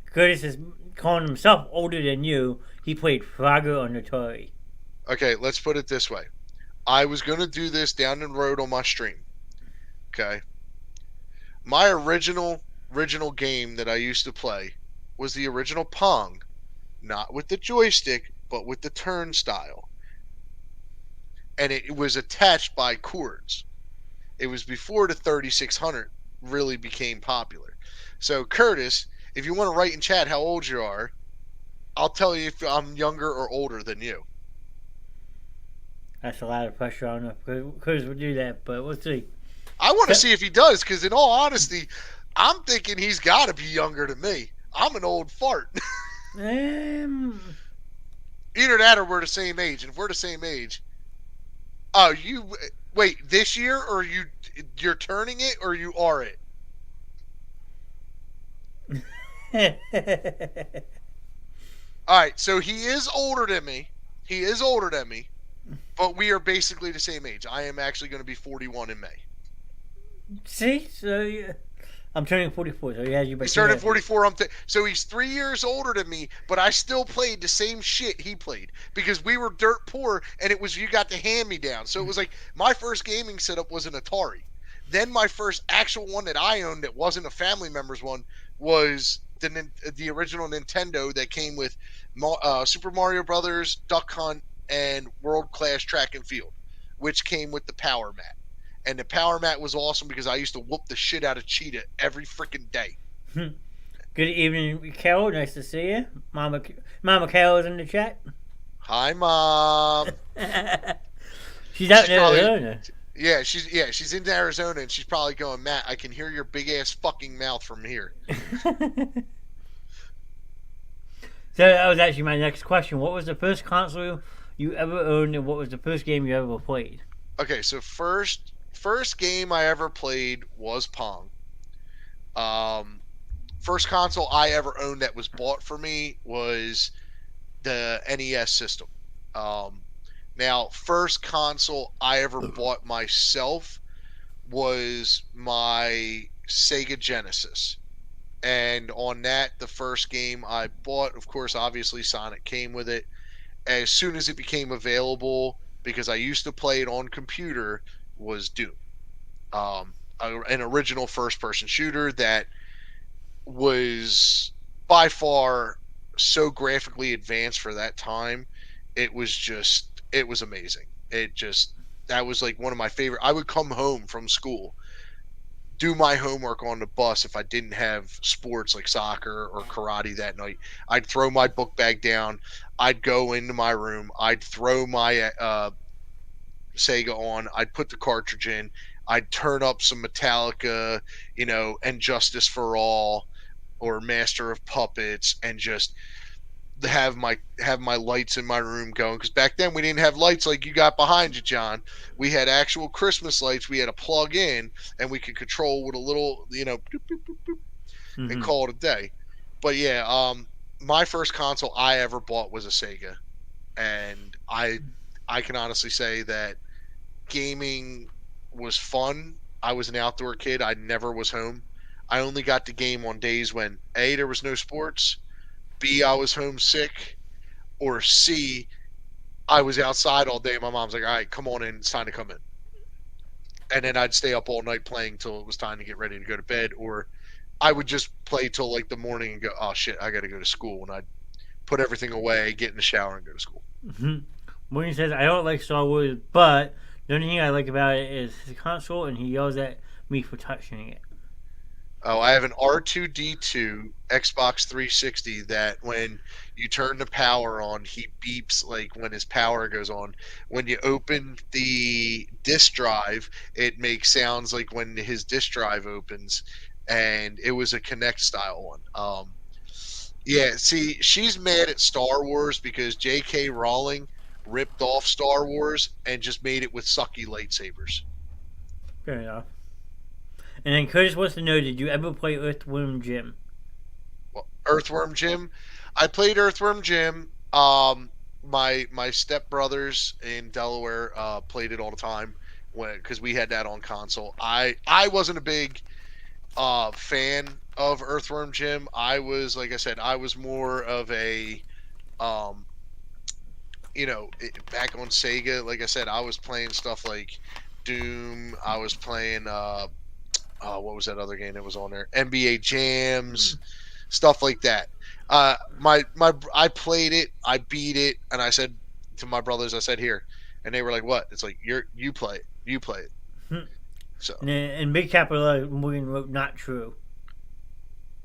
Curtis is calling himself older than you. He played Frogger on Atari. okay, let's put it this way. I was gonna do this down the road on my stream. Okay, my original game that I used to play was the original Pong, not with the joystick, but with the turnstile, and it was attached by cords. It was before the 3600 really became popular. So Curtis, if you want to write in chat how old you are, I'll tell you if I'm younger or older than you. That's a lot of pressure on him. Curtis would do that, but we'll see. I want to see if he does, because in all honesty, I'm thinking he's got to be younger than me. I'm an old fart. Um, Either that or we're the same age. And if we're the same age, oh, you wait this year or you're turning it or you are it? All right, so he is older than me. He is older than me, but we are basically the same age. I am actually going to be 41 in May. See, so yeah. I'm turning 44, so he has you by He's 2 turning years. 44. So he's 3 years older than me, but I still played the same shit he played because we were dirt poor, and it was you got the hand me down. So it was like my first gaming setup was an Atari. Then my first actual one that I owned that wasn't a family member's one was the original Nintendo that came with Super Mario Brothers, Duck Hunt, and World Class Track and Field, which came with the Power Mat. And the Power Mat was awesome because I used to whoop the shit out of Cheetah every freaking day. Good evening, Carol. Nice to see you. Mama Carol is in the chat. Hi, Mom. She's out She's in probably- Arizona. she's in Arizona, and she's probably going, Matt, I can hear your big ass fucking mouth from here. So that was actually my next question. What was the first console you ever owned, and what was the first game you ever played? Okay, so first game I ever played was Pong. First console I ever owned that was bought for me was the NES system. Now, first console I ever bought myself was my Sega Genesis. And on that, the first game I bought, of course, obviously Sonic came with it. As soon as it became available, because I used to play it on computer, was Doom. An original first-person shooter that was by far so graphically advanced for that time. It was amazing. That was like one of my favorite. I would come home from school, do my homework on the bus if I didn't have sports like soccer or karate that night. I'd throw my book bag down. I'd go into my room. I'd throw my Sega on. I'd put the cartridge in. I'd turn up some Metallica, and Justice for All or Master of Puppets, and just have my lights in my room going, because back then we didn't have lights like you got behind you, John. We had actual Christmas lights we had to plug in, and we could control with a little boop, boop, boop, boop, and call it a day. But yeah, my first console I ever bought was a Sega, and I can honestly say that gaming was fun. I was an outdoor kid. I never was home. I only got to game on days when A, there was no sports, B, I was homesick, or C, I was outside all day. My mom's like, all right, come on in. It's time to come in. And then I'd stay up all night playing till it was time to get ready to go to bed. Or I would just play till like the morning and go, oh shit, I got to go to school. And I'd put everything away, get in the shower, and go to school. William says, I don't like Star Wars, but the only thing I like about it is his console, and he yells at me for touching it. Oh, I have an R2D2 Xbox 360 that when you turn the power on, he beeps like when his power goes on. When you open the disk drive, it makes sounds like when his disk drive opens, and it was a Kinect style one. Yeah, see, she's mad at Star Wars because J.K. Rowling ripped off Star Wars and just made it with sucky lightsabers. Fair enough. And then Curtis wants to know, did you ever play Earthworm Jim? Well, Earthworm Jim? I played Earthworm Jim. My stepbrothers in Delaware played it all the time because we had that on console. I wasn't a big fan of Earthworm Jim. I was, like I said, I was more of a back on Sega. Like I said, I was playing stuff like Doom. I was playing what was that other game that was on there? NBA Jams, stuff like that. I played it, I beat it, and I said to my brothers, I said, here, and they were like, what? It's like, you play it. So in big capital letters, William wrote not true.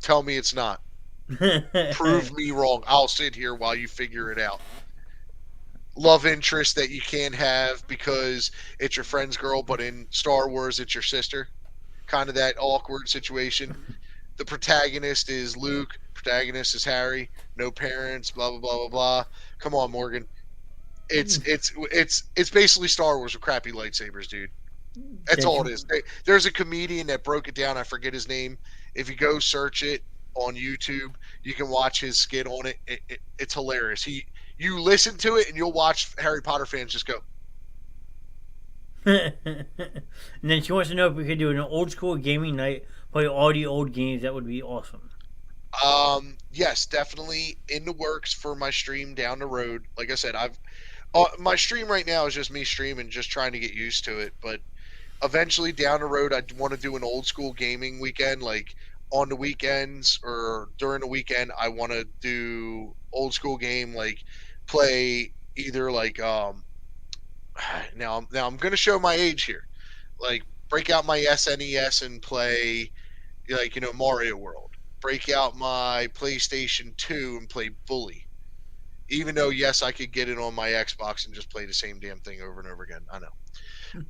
Tell me it's not. Prove me wrong. I'll sit here while you figure it out. Love interest that you can't have because it's your friend's girl, but in Star Wars it's your sister. Kind of that awkward situation. The protagonist is Luke. Protagonist is Harry. No parents. Blah blah blah blah blah. Come on, Morgan. It's basically Star Wars with crappy lightsabers, dude. That's Did all it you? is. There's a comedian that broke it down. I forget his name. If you go search it on YouTube, you can watch his skit on it. It's hilarious. You listen to it and you'll watch Harry Potter fans just go, And then she wants to know if we could do an old school gaming night, play all the old games. That would be awesome. yes, definitely in the works for my stream down the road. Like I said, I've my stream right now is just me streaming, just trying to get used to it. But eventually down the road, I want to do an old school gaming weekend, like on the weekends or during the weekend. I want to do old school game, like play either like now I'm gonna show my age here, like break out my SNES and play like Mario World. Break out my PlayStation 2 and play Bully. Even though yes, I could get it on my Xbox and just play the same damn thing over and over again. I know.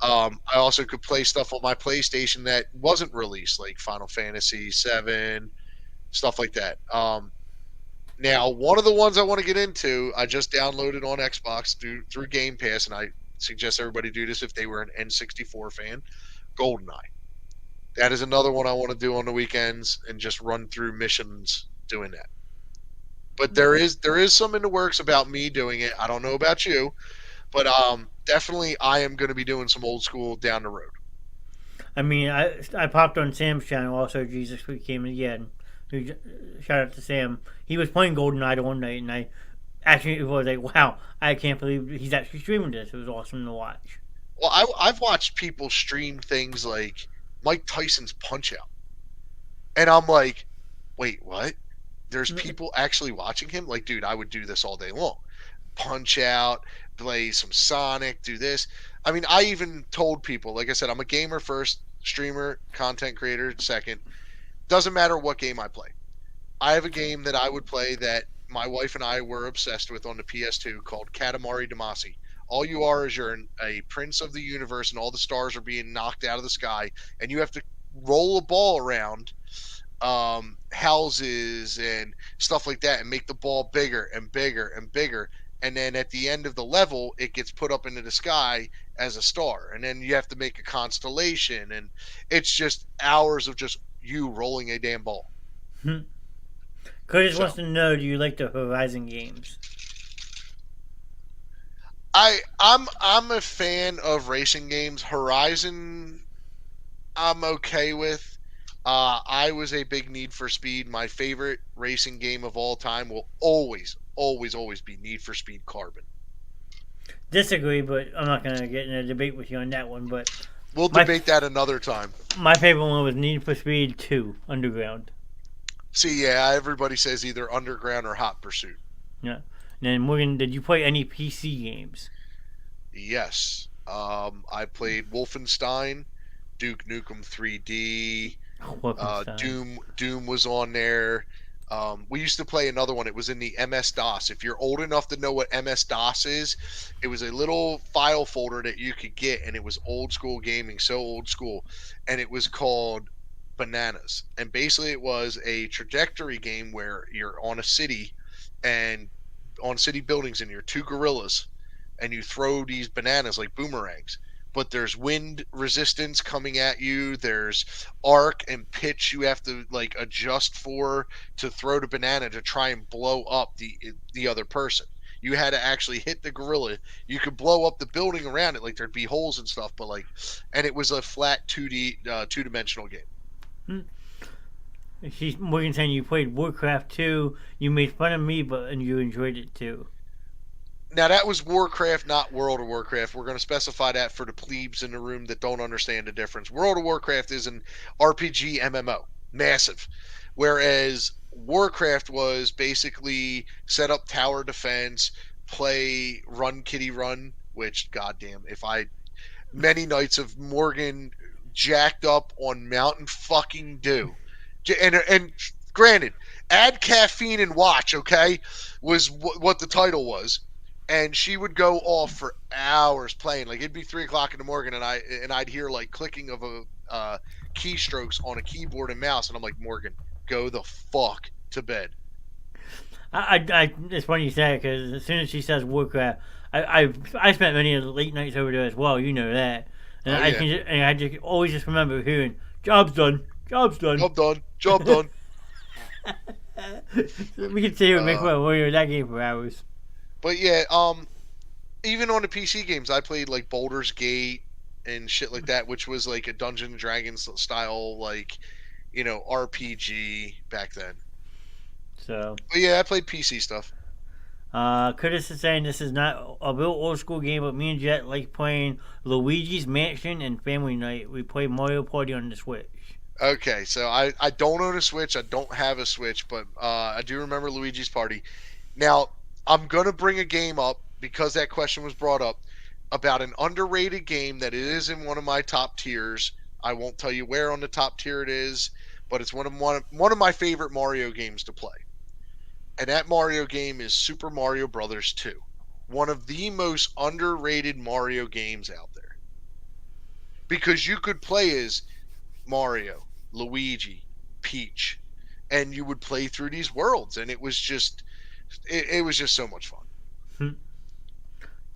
I also could play stuff on my PlayStation that wasn't released, like Final Fantasy VII, stuff like that. Now, one of the ones I want to get into, I just downloaded on Xbox through Game Pass, and I suggest everybody do this if they were an N64 fan. GoldenEye. That is another one I want to do on the weekends and just run through missions doing that. But there is some in the works about me doing it. I don't know about you, but definitely I am going to be doing some old school down the road. I mean, I popped on Sam's channel also. Jesus Week came again. Shout out to Sam. He was playing GoldenEye one night, and I actually was like, wow, I can't believe he's actually streaming this. It was awesome to watch. Well, I've watched people stream things like Mike Tyson's Punch Out, and I'm like, wait, what? There's people actually watching him? Like, dude, I would do this all day long. Punch Out, play some Sonic, do this. I mean, I even told people, like I said, I'm a gamer first, streamer, content creator second. Doesn't matter what game I play. I have a game that I would play that my wife and I were obsessed with on the PS2 called Katamari Damacy. All you are is you're a prince of the universe, and all the stars are being knocked out of the sky, and you have to roll a ball around houses and stuff like that, and make the ball bigger and bigger and bigger. And then at the end of the level, it gets put up into the sky as a star, and then you have to make a constellation, and it's just hours of just you rolling a damn ball. Curtis So wants to know, do you like the Horizon games? I'm a fan of racing games. Horizon, I'm okay with. I was a big Need for Speed. My favorite racing game of all time will always, always, always be Need for Speed Carbon. Disagree, but I'm not going to get in a debate with you on that one. But We'll my debate that another time. my favorite one was Need for Speed 2 Underground. See, yeah, everybody says either Underground or Hot Pursuit. Yeah. And then Morgan, did you play any PC games? Yes. I played Wolfenstein, Duke Nukem 3D, Wolfenstein. Doom was on there. We used to play another one. It was in the MS DOS. If you're old enough to know what MS DOS is, it was a little file folder that you could get, and it was old school gaming, so old school, and it was called Bananas. And basically, it was a trajectory game where you're on a city and on city buildings, and you're two gorillas, and you throw these bananas like boomerangs. But there's wind resistance coming at you. There's arc and pitch you have to like adjust for to throw the banana to try and blow up the other person. You had to actually hit the gorilla. You could blow up the building around it, like there'd be holes and stuff, but like, and it was a flat 2D 2 dimensional game. Hmm. Morgan saying you played Warcraft 2. You made fun of me, but and you enjoyed it too. Now that was Warcraft, not World of Warcraft. We're going to specify that for the plebes in the room that don't understand the difference. World of Warcraft is an RPG MMO, massive, whereas Warcraft was basically set up tower defense, play Run Kitty Run, which goddamn, if I many nights of Morgan jacked up on Mountain fucking Dew, and granted, add caffeine and watch, okay, was what the title was, and she would go off for hours playing. Like it'd be 3 o'clock in the morning, and I'd hear like clicking of a keystrokes on a keyboard and mouse, and I'm like, Morgan, go the fuck to bed. It's funny you say it because as soon as she says Warcraft, I spent many of the late nights over there as well. You know that, and Oh yeah, I just always just remember hearing "job's done, job's done." job done, job done. We could sit here and make Uh, fun of that game for hours. but yeah, even on the PC games, I played like Baldur's Gate and shit like that, which was like a Dungeons and Dragons style, like RPG back then. So, But yeah, I played PC stuff. Curtis is saying this is not a real old school game, but me and Jet like playing Luigi's Mansion and Family Night. We play Mario Party on the Switch. Okay, so I don't own a Switch. I don't have a Switch, but I do remember Luigi's Party. Now, I'm going to bring a game up because that question was brought up about an underrated game that is in one of my top tiers. I won't tell you where on the top tier it is, but it's one of my favorite Mario games to play. And that Mario game is Super Mario Brothers 2. One of the most underrated Mario games out there. Because you could play as Mario, Luigi, Peach, and you would play through these worlds, and it was just so much fun.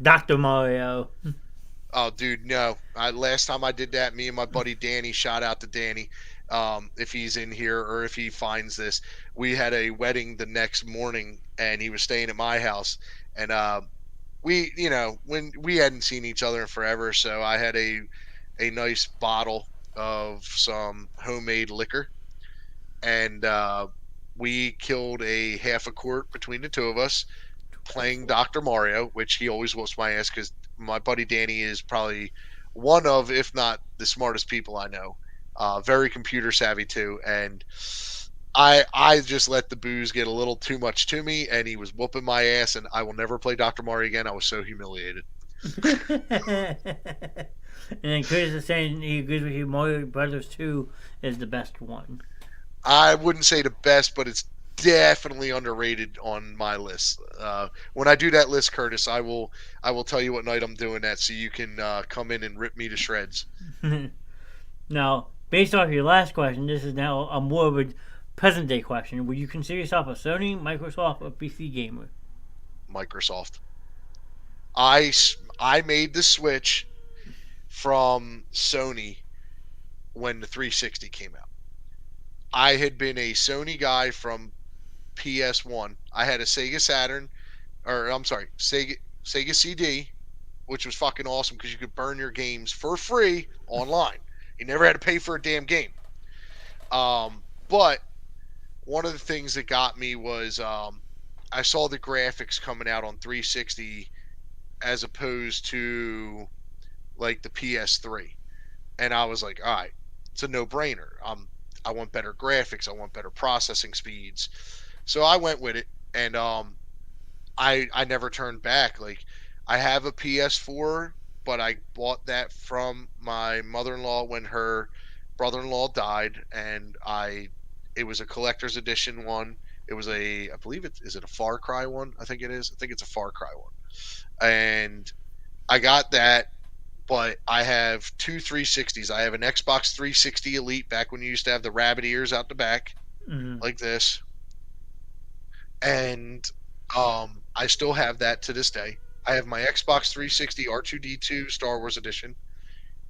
Dr. Mario. Oh, dude, no! Last time I did that, me and my buddy Danny. Shout out to Danny, if he's in here or if he finds this. We had a wedding the next morning, and he was staying at my house, and we, when we hadn't seen each other in forever, so I had a nice bottle of some homemade liquor, and we killed a half a quart between the two of us playing Dr. Mario, which he always whoops my ass because my buddy Danny is probably one of, if not the smartest people I know. Very computer savvy too, and I just let the booze get a little too much to me, and he was whooping my ass, and I will never play Dr. Mario again. I was so humiliated. And then Chris is saying he agrees with you. Mario Brothers 2 is the best one. I wouldn't say the best, but it's definitely underrated on my list. When I do that list, Curtis, I will tell you what night I'm doing that, so you can come in and rip me to shreds. Now, based off your last question, this is now a more of a present day question. Would you consider yourself a Sony, Microsoft, or PC gamer? Microsoft. I made the switch from Sony when the 360 came out. I had been a Sony guy from PS1. I had a Sega Saturn, or I'm sorry, Sega CD, which was fucking awesome because you could burn your games for free online. You never had to pay for a damn game. But one of the things that got me was I saw the graphics coming out on 360 as opposed to like the PS3, and I was like, all right, it's a no-brainer. I want better graphics. I want better processing speeds. So I went with it, and I never turned back. Like, I have a PS4, but I bought that from my mother-in-law when her brother-in-law died, and it was a collector's edition one. It was I believe is it a Far Cry one? I think it is. I think it's a Far Cry one. And I got that, but I have two 360s. I have an Xbox 360 Elite back when you used to have the rabbit ears out the back, like this. And I still have that to this day. I have my Xbox 360 R2D2 Star Wars Edition,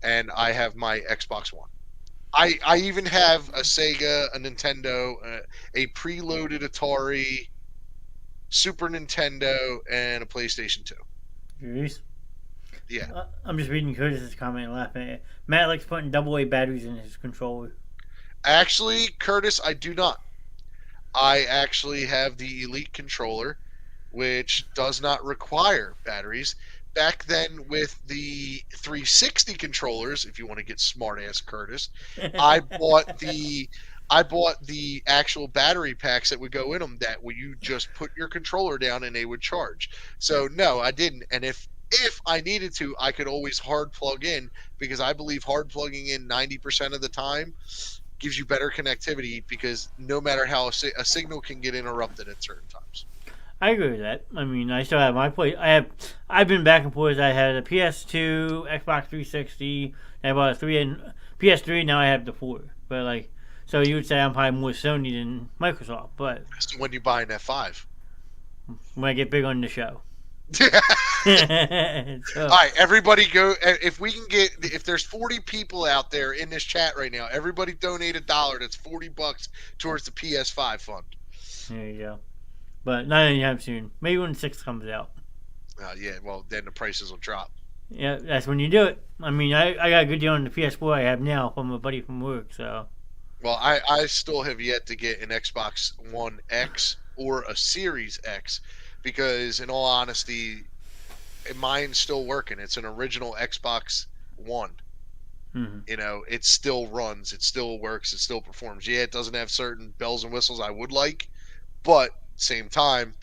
and I have my Xbox One. I even have a Sega, a Nintendo, a preloaded Atari, Super Nintendo, and a PlayStation 2. Jeez. Yeah. I'm just reading Curtis's comment and laughing at it. Matt likes putting AA batteries in his controller. Actually, Curtis, I do not. I actually have the Elite controller, which does not require batteries. Back then, with the 360 controllers, if you want to get smart ass Curtis, I bought the actual battery packs that would go in them that where you just put your controller down and they would charge. So no, I didn't. And if I needed to, I could always hard plug in, because I believe hard plugging in 90% of the time gives you better connectivity, because no matter how a signal can get interrupted at certain times. I agree with that. I mean, I still have my play. I've been back and forth. I had a PS2, Xbox 360. I bought a PS3. Now I have the 4. But like, So you would say I'm probably more Sony than Microsoft, but So when you buy an F5. when I get big on the show. All So, right, everybody go. If we can get, if there's 40 people out there in this chat right now, everybody donate $1. That's $40 towards the PS5 fund. there you go. But not anytime soon. Maybe when 6 comes out. Yeah, well, then the prices will drop. Yeah, that's when you do it. I mean, I got a good deal on the PS4 I have now from a buddy from work, so. Well, I still have yet to get an Xbox One X or a Series X because, in all honesty, mine's still working. It's an original Xbox One. Mm-hmm. You know, it still runs, it still works, it still performs. Yeah, it doesn't have certain bells and whistles I would like, but same time,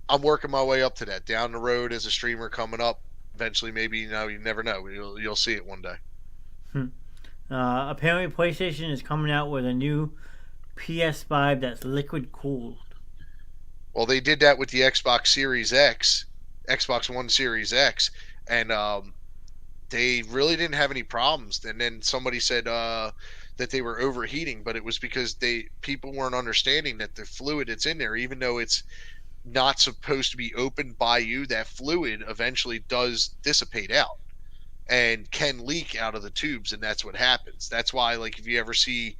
I'm working my way up to that. Down the road as a streamer coming up, eventually, maybe, you never know. You'll see it one day. Apparently, PlayStation is coming out with a new PS5 that's liquid cooled. Well, they did that with the Xbox Series X, Xbox One Series X, and they really didn't have any problems. And then somebody said that they were overheating, but it was because people weren't understanding that the fluid that's in there, even though it's not supposed to be opened by you, that fluid eventually does dissipate out and can leak out of the tubes, and that's what happens. That's why, like, if you ever see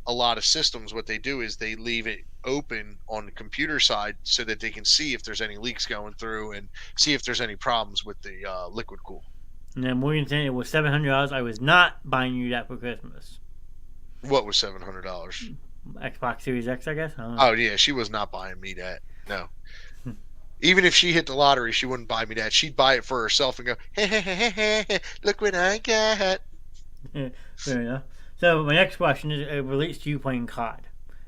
a lot of systems, what they do is they leave it open on the computer side so that they can see if there's any leaks going through and see if there's any problems with the liquid cool. And then Morgan saying it was $700. I was not buying you that for Christmas. What was $700? Xbox Series X, I guess. Oh yeah, she was not buying me that. No. Even if she hit the lottery, she wouldn't buy me that. She'd buy it for herself and go, hey, hey, hey, hey, hey, look what I got. Fair enough. So my next question is, it relates to you playing COD.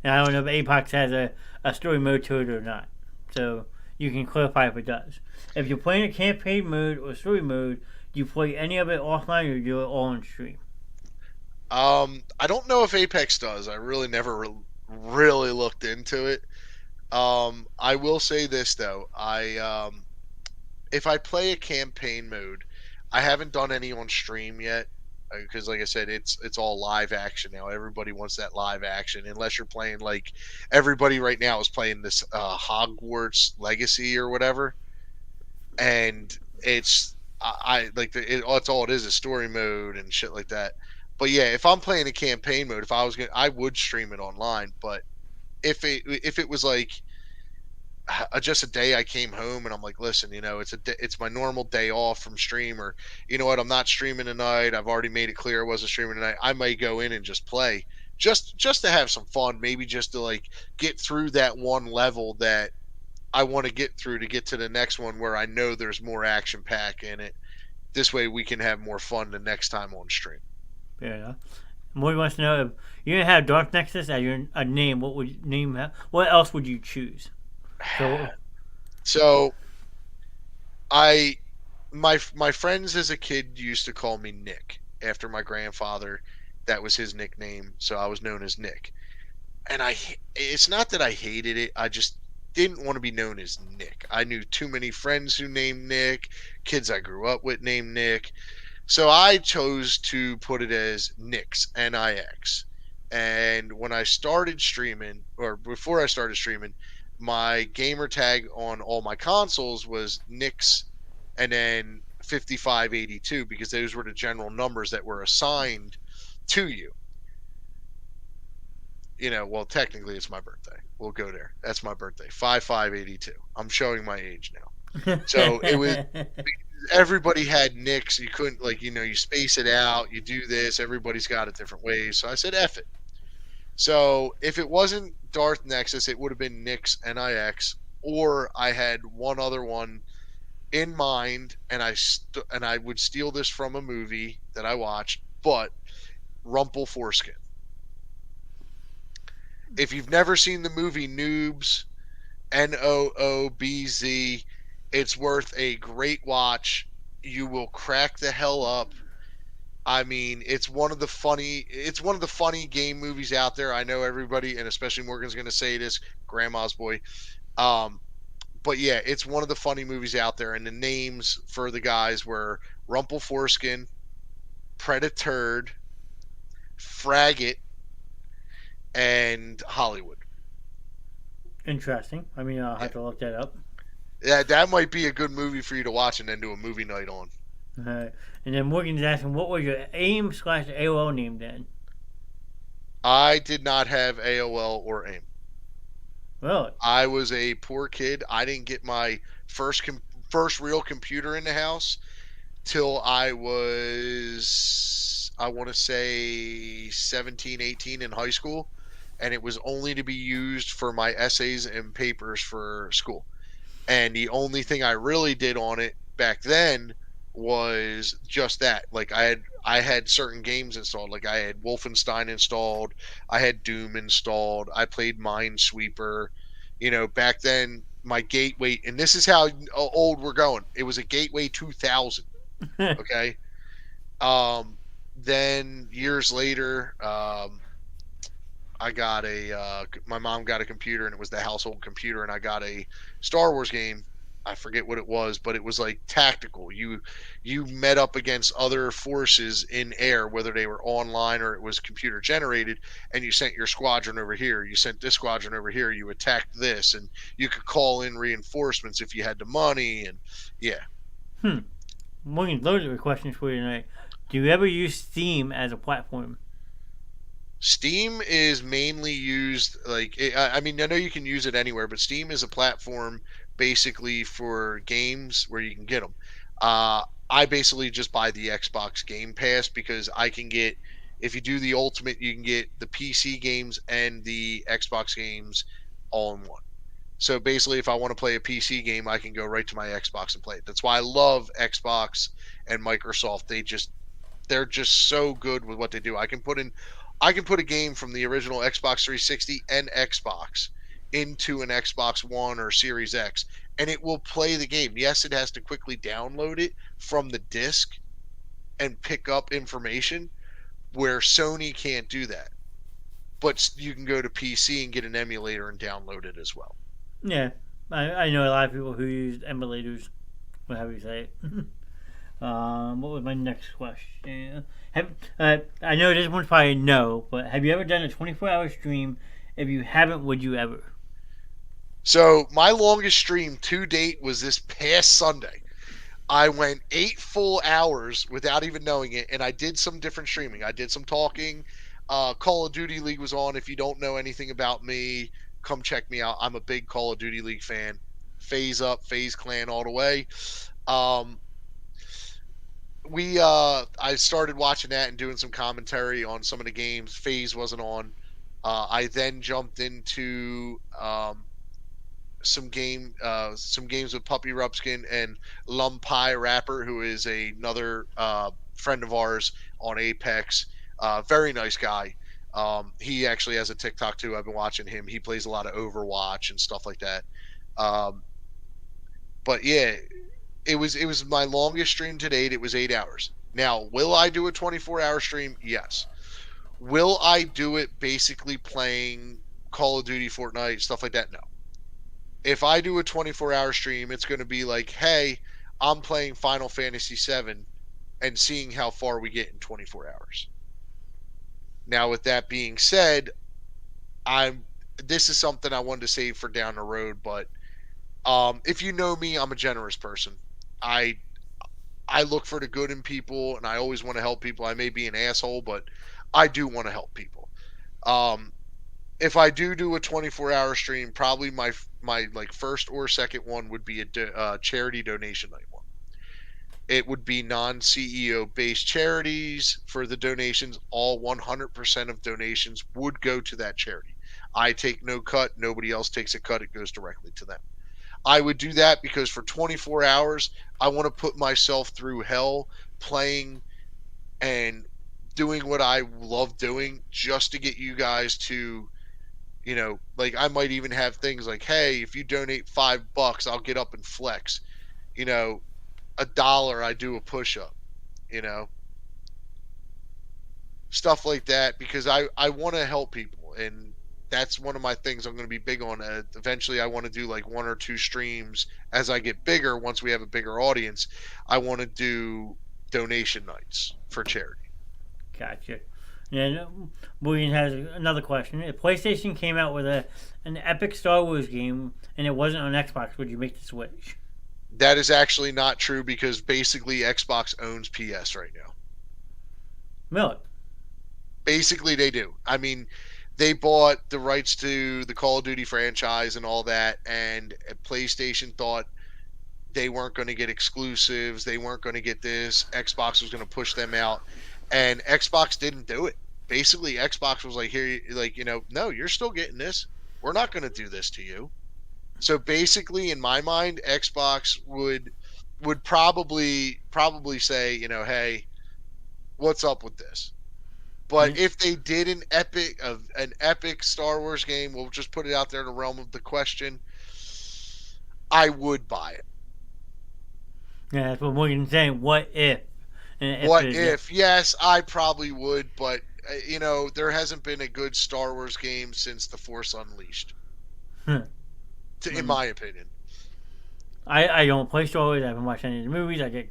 And I don't know if Apex has a story mode to it or not. So you can clarify if it does. If you're playing a campaign mode or story mode, do you play any of it offline or do you do it all on stream? I don't know if Apex does. I really never really looked into it. I will say this though. If I play a campaign mode, I haven't done any on stream yet because, like I said, it's all live action now. Everybody wants that live action, unless you're playing like everybody right now is playing this Hogwarts Legacy or whatever, and I like that's all it is story mode and shit like that. But yeah, if I'm playing a campaign mode, if I was gonna, I would stream it online. But if it was like just a day I came home and I'm like, listen, it's my normal day off from stream, or you know what, I'm not streaming tonight. I've already made it clear I wasn't streaming tonight. I may go in and just play, just to have some fun, maybe just to like get through that one level that I want to get through to get to the next one where I know there's more action pack in it. This way we can have more fun the next time on stream. Fair enough. More wants to know if you didn't have Dark Nexus as your a name. What would name have? What else would you choose? So my friends as a kid used to call me Nick after my grandfather. That was his nickname, so I was known as Nick. And it's not that I hated it. I just didn't want to be known as Nick. I knew too many friends who named Nick, kids I grew up with named Nick. So I chose to put it as Nix, Nix. And when I started streaming, or before I started streaming, my gamer tag on all my consoles was Nix and then 5582, because those were the general numbers that were assigned to you. Well, technically it's my birthday. We'll go there. That's my birthday. 5582. I'm showing my age now. So it was, everybody had Nix. You couldn't, you space it out, you do this, everybody's got it different ways. So I said, F it. So if it wasn't Darth Nexus, it would have been Nix Nix, or I had one other one in mind, and I would steal this from a movie that I watched, but Rumple Foreskin. If you've never seen the movie Noobs, Noobz, it's worth a great watch. You will crack the hell up. I mean, it's one of the funny game movies out there. I know everybody, and especially Morgan's going to say this, Grandma's Boy. But yeah, it's one of the funny movies out there. And the names for the guys were Rumple Foreskin, Predator, Fraggot, and Hollywood. Interesting. I mean, I'll Yeah, have to look that up. that might be a good movie for you to watch and then do a movie night on. And then Morgan's asking, what was your AIM slash AOL name then? I did not have AOL or AIM. Really? I was a poor kid. I didn't get my first real computer in the house till I was, I want to say, 17, 18 in high school. And it was only to be used for my essays and papers for school. And the only thing I really did on it back then was just that. Like I had certain games installed. Like I had Wolfenstein installed, I had Doom installed, I played Minesweeper. Back then my gateway, and this is how old we're going. It was a Gateway 2000. Okay. Um, then years later, I got my mom got a computer, and it was the household computer, and I got a Star Wars game. I forget what it was, but it was like tactical. You met up against other forces in air, whether they were online or it was computer generated, and you sent your squadron over here. You sent this squadron over here. You attacked this, and you could call in reinforcements if you had the money. And yeah, Hmm. Morgan, those are the questions for you tonight. Do you ever use Steam as a platform? Steam is mainly used like I mean I know you can use it anywhere, but Steam is a platform basically for games where you can get them. I basically just buy the Xbox Game Pass because I can get, if you do the Ultimate, you can get the PC games and the Xbox games all in one. So basically, if I want to play a PC game, I can go right to my Xbox and play it. That's why I love Xbox and Microsoft. They're just so good with what they do. I can put a game from the original Xbox 360 and Xbox into an Xbox One or Series X, and it will play the game. Yes, it has to quickly download it from the disc and pick up information, where Sony can't do that. But you can go to PC and get an emulator and download it as well. Yeah, I know a lot of people who use emulators, whatever you say it. What was my next question? I know this one's probably no, but have you ever done a 24-hour stream? If you haven't, would you ever? So my longest stream to date was this past Sunday. I went 8 full hours without even knowing it, and I did some different streaming. I did some talking. Call of Duty League was on. If you don't know anything about me, come check me out. I'm a big Call of Duty League fan. Phase up, Phase Clan all the way. Um, I started watching that and doing some commentary on some of the games. Phase wasn't on. I then jumped into some games with Puppy Rupskin and Lumpai Rapper, who is another friend of ours on Apex. Very nice guy. He actually has a TikTok too. I've been watching him. He plays a lot of Overwatch and stuff like that. Um, but yeah, it was my longest stream to date. It was 8 hours. Now, will I do a 24-hour stream? Yes. Will I do it basically playing Call of Duty, Fortnite, stuff like that? No. If I do a 24-hour stream, it's going to be like, hey, I'm playing Final Fantasy VII and seeing how far we get in 24 hours. Now, with that being said, I'm this is something I wanted to save for down the road, but if you know me, I'm a generous person. I I look for the good in people, and I always want to help people. I may be an asshole, but I do want to help people. Um, if I do a 24-hour stream, probably my like first or second one would be a charity donation night one. It would be non-CEO based charities for the donations. All 100% of donations would go to that charity. I take no cut. Nobody else takes a cut. It goes directly to them. I would do that because for 24 hours, I want to put myself through hell playing and doing what I love doing just to get you guys to, like I might even have things like, hey, if you donate $5, I'll get up and flex. You know, $1, I do a push up. You know, stuff like that because I want to help people, and that's one of my things I'm going to be big on. Eventually, I want to do like one or two streams as I get bigger. Once we have a bigger audience, I want to do donation nights for charity. Gotcha. And William has another question. If PlayStation came out with an epic Star Wars game and it wasn't on Xbox, would you make the switch? That is actually not true because basically Xbox owns PS right now. Really? Basically, they do. I mean, they bought the rights to the Call of Duty franchise and all that, and PlayStation thought they weren't going to get exclusives. They weren't going to get this. Xbox was going to push them out, and Xbox didn't do it. Basically, Xbox was like, here, like, no, you're still getting this. We're not going to do this to you. So basically, in my mind, Xbox would probably say, hey, what's up with this? But if they did an epic Star Wars game, we'll just put it out there in the realm of the question, I would buy it. Yeah, that's what Morgan's saying. What if? What if? Yes, I probably would, but there hasn't been a good Star Wars game since The Force Unleashed. In my opinion. I don't play Star Wars. I haven't watched any of the movies. I get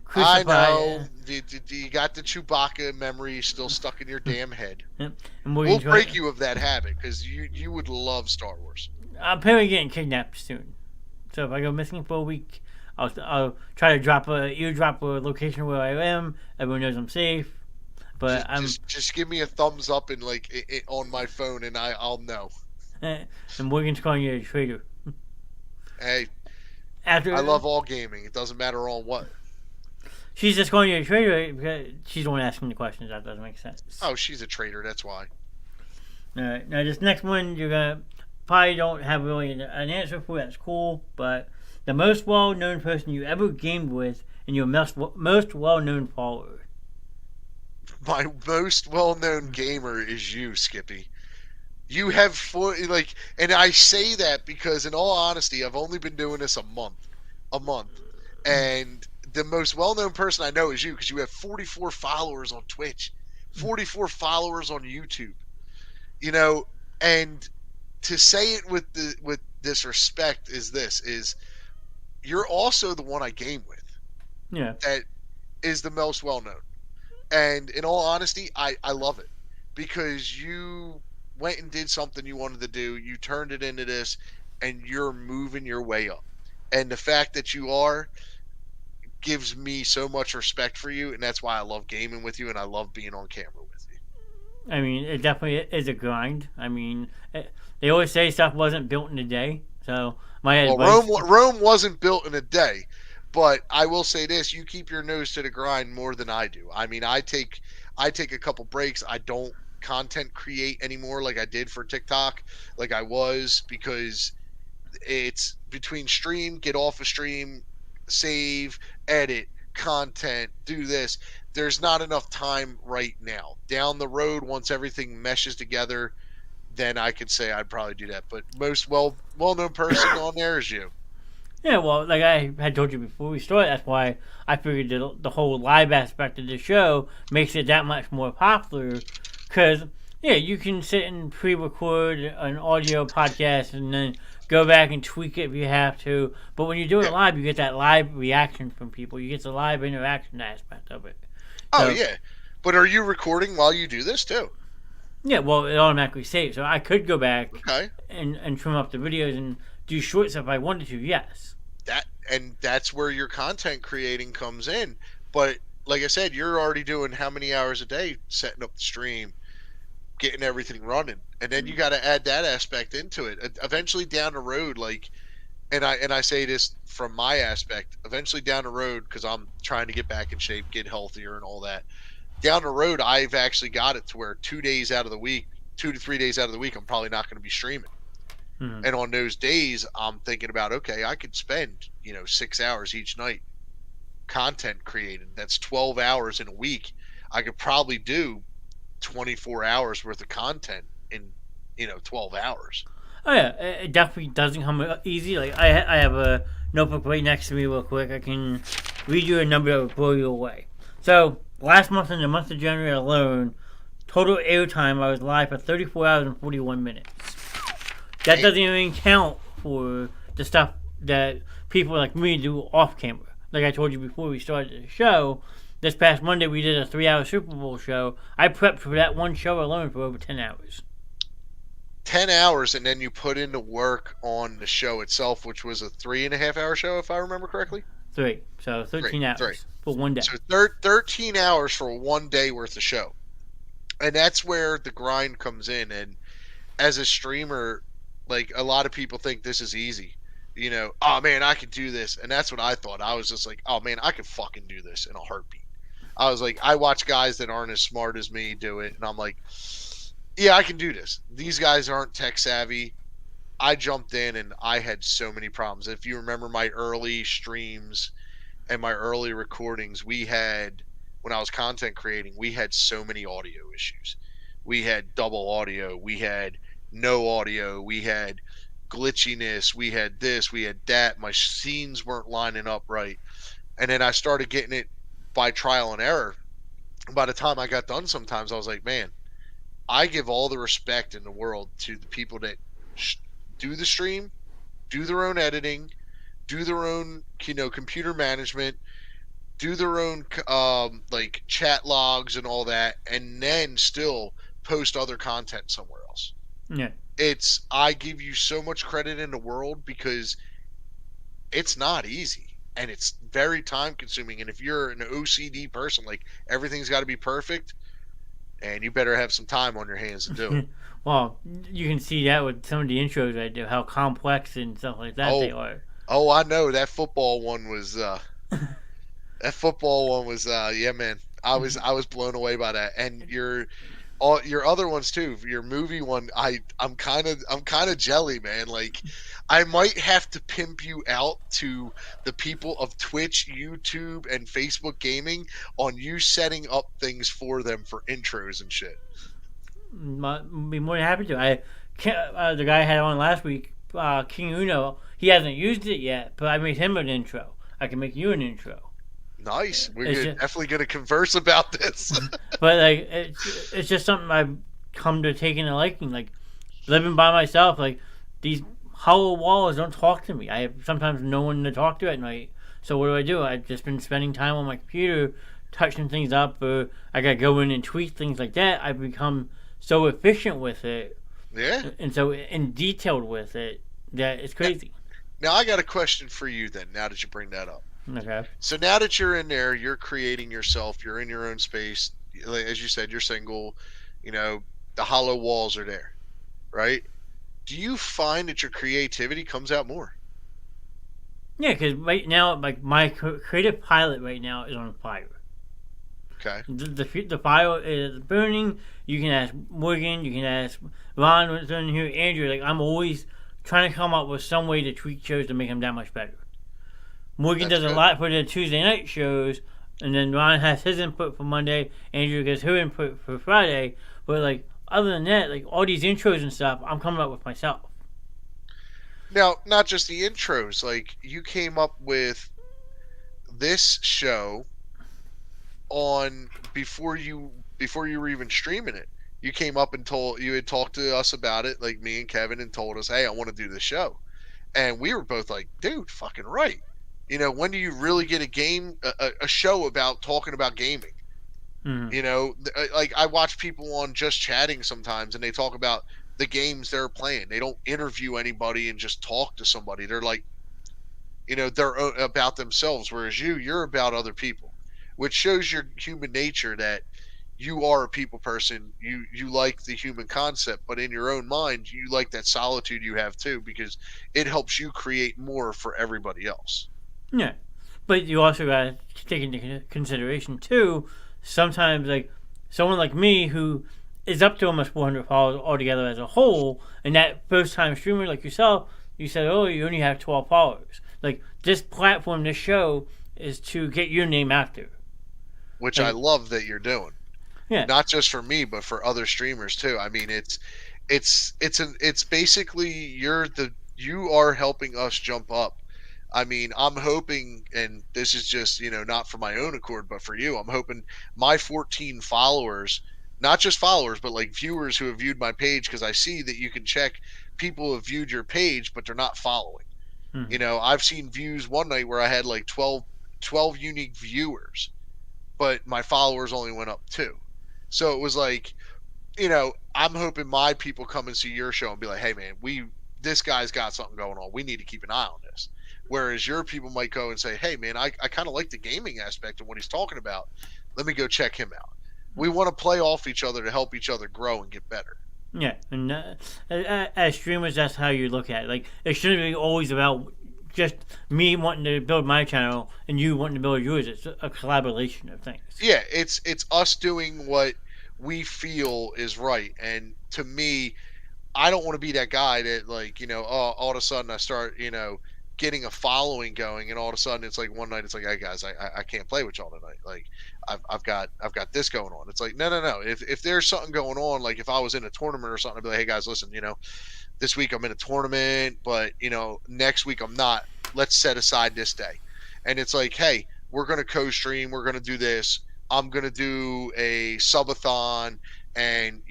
crucified. I know. You got the Chewbacca memory still stuck in your damn head. We'll break you of that habit because you would love Star Wars. I'm probably getting kidnapped soon. So if I go missing for a week, I'll try to eardrop a location where I am. Everyone knows I'm safe. But just give me a thumbs up and on my phone, and I'll know. And Morgan's calling you a traitor. Hey, I love all gaming. It doesn't matter on what. She's just calling you a traitor because she's the one asking the questions. That doesn't make sense. Oh, she's a traitor. That's why. All right. Now, this next one, you're going to probably don't have really an answer for. That's cool. But the most well-known person you ever gamed with and your most well-known follower. My most well-known gamer is you, Skippy. You have and I say that because, in all honesty, I've only been doing this a month, and the most well-known person I know is you because you have 44 followers on Twitch, 44 followers on YouTube, and to say it with disrespect is you're also the one I game with. Yeah, that is the most well-known, and in all honesty, I love it because you went and did something you wanted to do, you turned it into this, and you're moving your way up. And the fact that you are gives me so much respect for you, and that's why I love gaming with you, and I love being on camera with you. I mean, it definitely is a grind. I mean, they always say stuff wasn't built in a day, so Rome wasn't built in a day, but I will say this, you keep your nose to the grind more than I do. I mean, I take a couple breaks. I don't content create anymore like I did for TikTok, like I was, because it's between stream, get off a stream, save, edit, content, do this. There's not enough time right now. Down the road, once everything meshes together, then I could say I'd probably do that. But most well-known person on there is you. Yeah, well, like I had told you before we started, that's why I figured the whole live aspect of the show makes it that much more popular. Because, yeah, you can sit and pre-record an audio podcast and then go back and tweak it if you have to. But when you do it live, you get that live reaction from people. You get the live interaction aspect of it. Oh, yeah. But are you recording while you do this, too? Yeah, well, it automatically saves. So I could go back and trim up the videos and do shorts if I wanted to, yes. That's where your content creating comes in. But, like I said, you're already doing how many hours a day setting up the stream, getting everything running, and then you got to add that aspect into it. Eventually down the road, and I say this from my aspect, eventually down the road, because I'm trying to get back in shape, get healthier and all that, down the road I've actually got it to where 2 to 3 days out of the week I'm probably not going to be streaming. And on those days I'm thinking about, okay, I could spend 6 hours each night content creating. That's 12 hours in a week. I could probably do 24 hours worth of content in 12 hours. Oh yeah, it definitely doesn't come easy. Like I have a notebook right next to me real quick. I can read you a number that will blow you away. So last month, in the month of January alone, total airtime I was live for 34 hours and 41 minutes. That doesn't even count for the stuff that people like me do off camera. Like I told you before we started the show, this past Monday we did a 3-hour Super Bowl show. I prepped for that one show alone for over 10 hours. 10 hours, and then you put in the work on the show itself, which was a 3.5 hour show, if I remember correctly. 3. So 13 hours for one day. So 13 hours for one day worth of show. And that's where the grind comes in. And as a streamer, like, a lot of people think this is easy. You know, oh man, I could do this. And that's what I thought. I was just like, oh man, I could fucking do this in a heartbeat. I was like, I watch guys that aren't as smart as me do it, and I'm like, yeah, I can do this. These guys aren't tech savvy. I jumped in and I had so many problems. If you remember my early streams and my early recordings, we had, when I was content creating, we had so many audio issues. We had double audio. We had no audio. We had glitchiness. We had this. We had that. My scenes weren't lining up right. And then I started getting it by trial and error. By the time I got done, sometimes I was like, man, I give all the respect in the world to the people that do the stream, do their own editing, do their own, computer management, do their own like chat logs and all that, and then still post other content somewhere else. Yeah. I give you so much credit in the world because it's not easy. And it's very time consuming. And if you're an OCD person, like, everything's got to be perfect, and you better have some time on your hands to do it. Well, you can see that with some of the intros I do, how complex and stuff like that they are. Oh, I know. That football one was yeah, man. I was blown away by that. And your other ones too. Your movie one, I'm kind of jelly, man. Like, I might have to pimp you out to the people of Twitch, YouTube, and Facebook gaming on you setting up things for them for intros and shit. Be more than happy to. The guy I had on last week, King Uno, he hasn't used it yet, but I made him an intro. I can make you an intro. Nice. We're definitely going to converse about this. But like, it's just something I've come to taking a liking. Like, living by myself, like, these hollow walls don't talk to me. I have sometimes no one to talk to at night. So what do? I've just been spending time on my computer, touching things up, or I got to go in and tweak things like that. I've become so efficient with it. Yeah. And so detailed with it that it's crazy. Now I got a question for you then, now that you bring that up. Okay. So now that you're in there, you're creating yourself, you're in your own space. As you said, you're single, the hollow walls are there, right? Do you find that your creativity comes out more? Yeah, because right now, like, my creative pilot right now is on fire. Okay. The fire is burning. You can ask Morgan, you can ask Ron, what's in here, Andrew. Like, I'm always trying to come up with some way to tweak shows to make them that much better. Morgan does a lot for the Tuesday night shows, and then Ron has his input for Monday. Andrew gets her input for Friday. But, like, other than that, like, all these intros and stuff, I'm coming up with myself. Now, not just the intros. Like, you came up with this show on before you were even streaming it. You came up and you had talked to us about it, like me and Kevin, and told us, hey, I want to do this show. And we were both like, dude, fucking right. When do you really get a show about talking about gaming? Mm-hmm. Like, I watch people on Just Chatting sometimes, and they talk about the games they're playing. They don't interview anybody and just talk to somebody. They're like, they're about themselves, whereas you're about other people, which shows your human nature that you are a people person. You like the human concept, but in your own mind, you like that solitude you have too, because it helps you create more for everybody else. Yeah, but you also got to take into consideration too. Sometimes, like, someone like me who is up to almost 400 followers altogether as a whole, and that first time streamer like yourself, you said, oh, you only have 12 followers. Like, this platform, this show, is to get your name out there. Which, like, I love that you're doing. Yeah. Not just for me, but for other streamers too. I mean, it's basically you are helping us jump up. I mean, I'm hoping, and this is just, not for my own accord, but for you, I'm hoping my 14 followers, not just followers, but like viewers who have viewed my page, because I see that you can check people who have viewed your page, but they're not following. Mm-hmm. I've seen views one night where I had like 12 unique viewers, but my followers only went up 2. So it was like, I'm hoping my people come and see your show and be like, hey man, this guy's got something going on. We need to keep an eye on this. Whereas your people might go and say, hey man, I kind of like the gaming aspect of what he's talking about. Let me go check him out. We want to play off each other to help each other grow and get better. Yeah, and as streamers, that's how you look at it. Like, it shouldn't be always about just me wanting to build my channel and you wanting to build yours. It's a collaboration of things. Yeah, it's us doing what we feel is right. And to me, I don't want to be that guy that, like, all of a sudden I start, getting a following going, and all of a sudden it's like one night it's like, hey guys, I can't play with y'all tonight. Like, I've got this going on. It's like, no. If there's something going on, like if I was in a tournament or something, I'd be like, hey guys, listen, this week I'm in a tournament, but next week I'm not. Let's set aside this day. And it's like, hey, we're gonna co-stream, we're gonna do this. I'm gonna do a subathon, and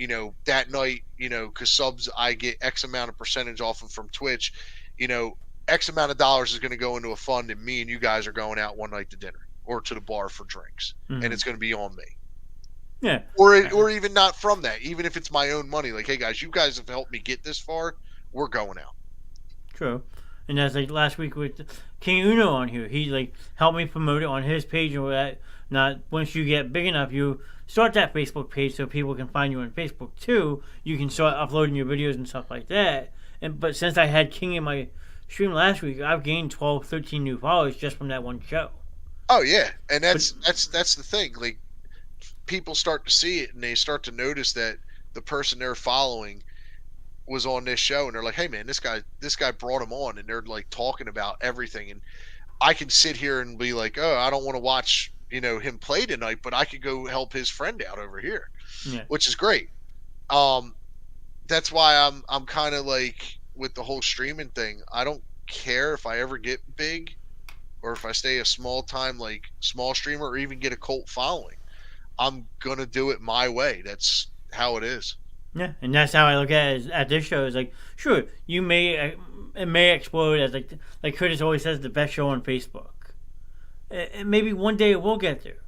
that night, because subs I get X amount of percentage off of from Twitch, X amount of dollars is going to go into a fund, and me and you guys are going out one night to dinner or to the bar for drinks, and it's going to be on me. Yeah. Or even not from that, even if it's my own money. Like, hey guys, you guys have helped me get this far. We're going out. True. And that's like last week with King Uno on here. He like helped me promote it on his page and that. Now, once you get big enough, you start that Facebook page so people can find you on Facebook too. You can start uploading your videos and stuff like that. But since I had King in my stream last week, I've gained 12, 13 new followers just from that one show. Oh yeah, and that's the thing. Like, people start to see it and they start to notice that the person they're following was on this show, and they're like, hey man, this guy brought him on, and they're like talking about everything. And I can sit here and be like, oh, I don't want to watch him play tonight, but I could go help his friend out over here. Yeah. Which is great. That's why I'm kind of like, with the whole streaming thing, I don't care if I ever get big or if I stay a small streamer or even get a cult following. I'm gonna do it my way. That's how it is. Yeah, and that's how I look at it at this show. Is like, sure, it may explode as like Curtis always says, the best show on Facebook. And maybe one day it will get there.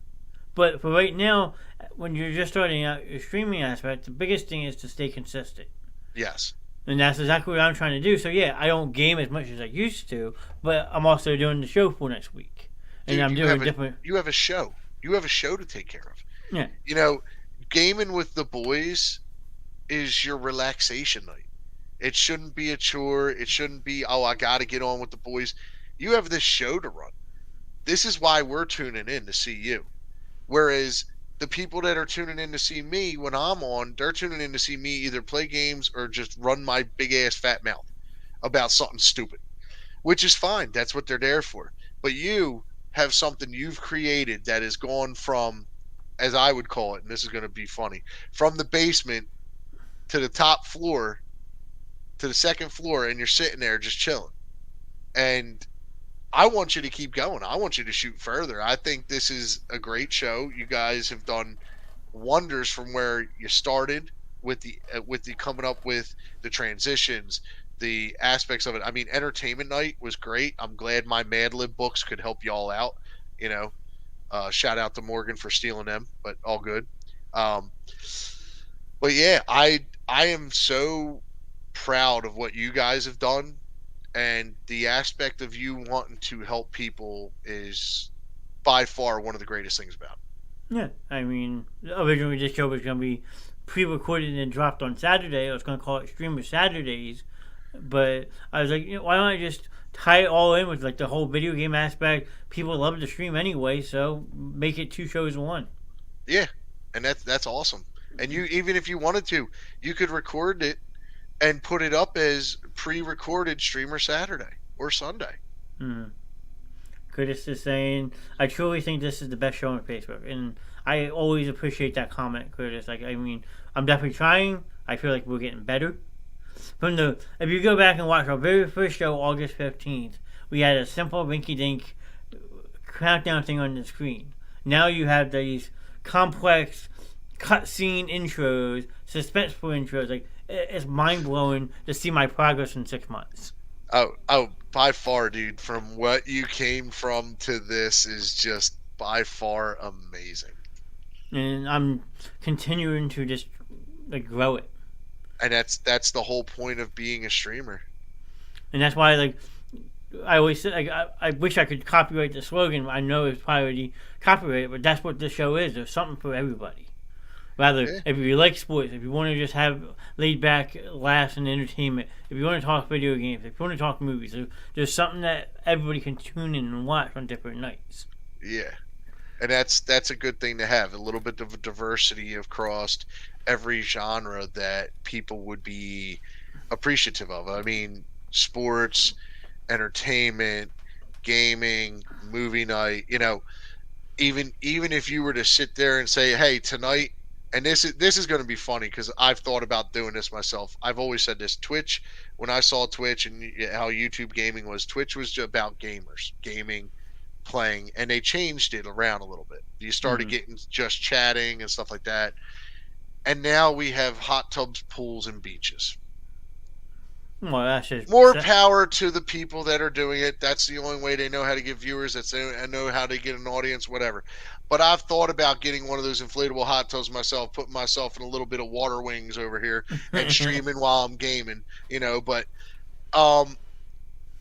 But for right now, when you're just starting out your streaming aspect, the biggest thing is to stay consistent. Yes. And that's exactly what I'm trying to do. So yeah, I don't game as much as I used to, but I'm also doing the show for next week. And Dude, I'm doing different. You have a show. You have a show to take care of. Yeah. Gaming with the boys is your relaxation night. It shouldn't be a chore. It shouldn't be, oh, I got to get on with the boys. You have this show to run. This is why we're tuning in to see you. Whereas the people that are tuning in to see me when I'm on, they're tuning in to see me either play games or just run my big ass fat mouth about something stupid, which is fine. That's what they're there for. But you have something you've created that has gone from, as I would call it, and this is going to be funny, from the basement to the top floor to the second floor, and you're sitting there just chilling. And I want you to keep going. I want you to shoot further. I think this is a great show. You guys have done wonders from where you started with the coming up with the transitions, the aspects of it. I mean, entertainment night was great. I'm glad my Mad Lib books could help y'all out. Shout out to Morgan for stealing them, but all good. But yeah, I am so proud of what you guys have done. And the aspect of you wanting to help people is by far one of the greatest things about it. Yeah, I mean, originally this show was going to be pre-recorded and dropped on Saturday. I was going to call it Streamer Saturdays. But I was like, why don't I just tie it all in with like the whole video game aspect? People love to stream anyway, so make it 2 shows in one. Yeah, and that's awesome. And you, even if you wanted to, you could record it and put it up as pre-recorded Streamer Saturday or Sunday. Curtis is saying, I truly think this is the best show on Facebook. And I always appreciate that comment, Curtis. Like, I mean, I'm definitely trying. I feel like we're getting better. If you go back and watch our very first show, August 15th, we had a simple rinky-dink countdown thing on the screen. Now you have these complex cutscene intros, suspenseful intros. Like, it's mind-blowing to see my progress in 6 months. Oh, by far, dude. From what you came from to this is just by far amazing. and I'm continuing to just like grow it, And that's the whole point of being a streamer. and that's why like I always say like I wish I could copyright the slogan. I know it's probably already copyrighted, but that's what this show is. There's something for everybody. Rather, Yeah. if you like sports, if you want to just have laid back laughs and entertainment, if you want to talk video games, if you want to talk movies, there's something that everybody can tune in and watch on different nights. Yeah. And that's a good thing to have, a little bit of a diversity across every genre that people would be appreciative of. I mean, sports, entertainment, gaming, movie night, even if you were to sit there and say, "Hey, tonight," and this is going to be funny because I've thought about doing this myself. I've always said this: Twitch. When I saw Twitch and how YouTube gaming was, Twitch was just about gamers, gaming, playing, and they changed it around a little bit. You started getting just chatting and stuff like that, and now we have hot tubs, pools, and beaches. Well, that's just More power to the people that are doing it. That's the only way they know how to get viewers. That's they know how to get an audience, whatever. But I've thought about getting one of those inflatable hot tubs myself, putting myself in a little bit of water wings over here and streaming while I'm gaming, But um,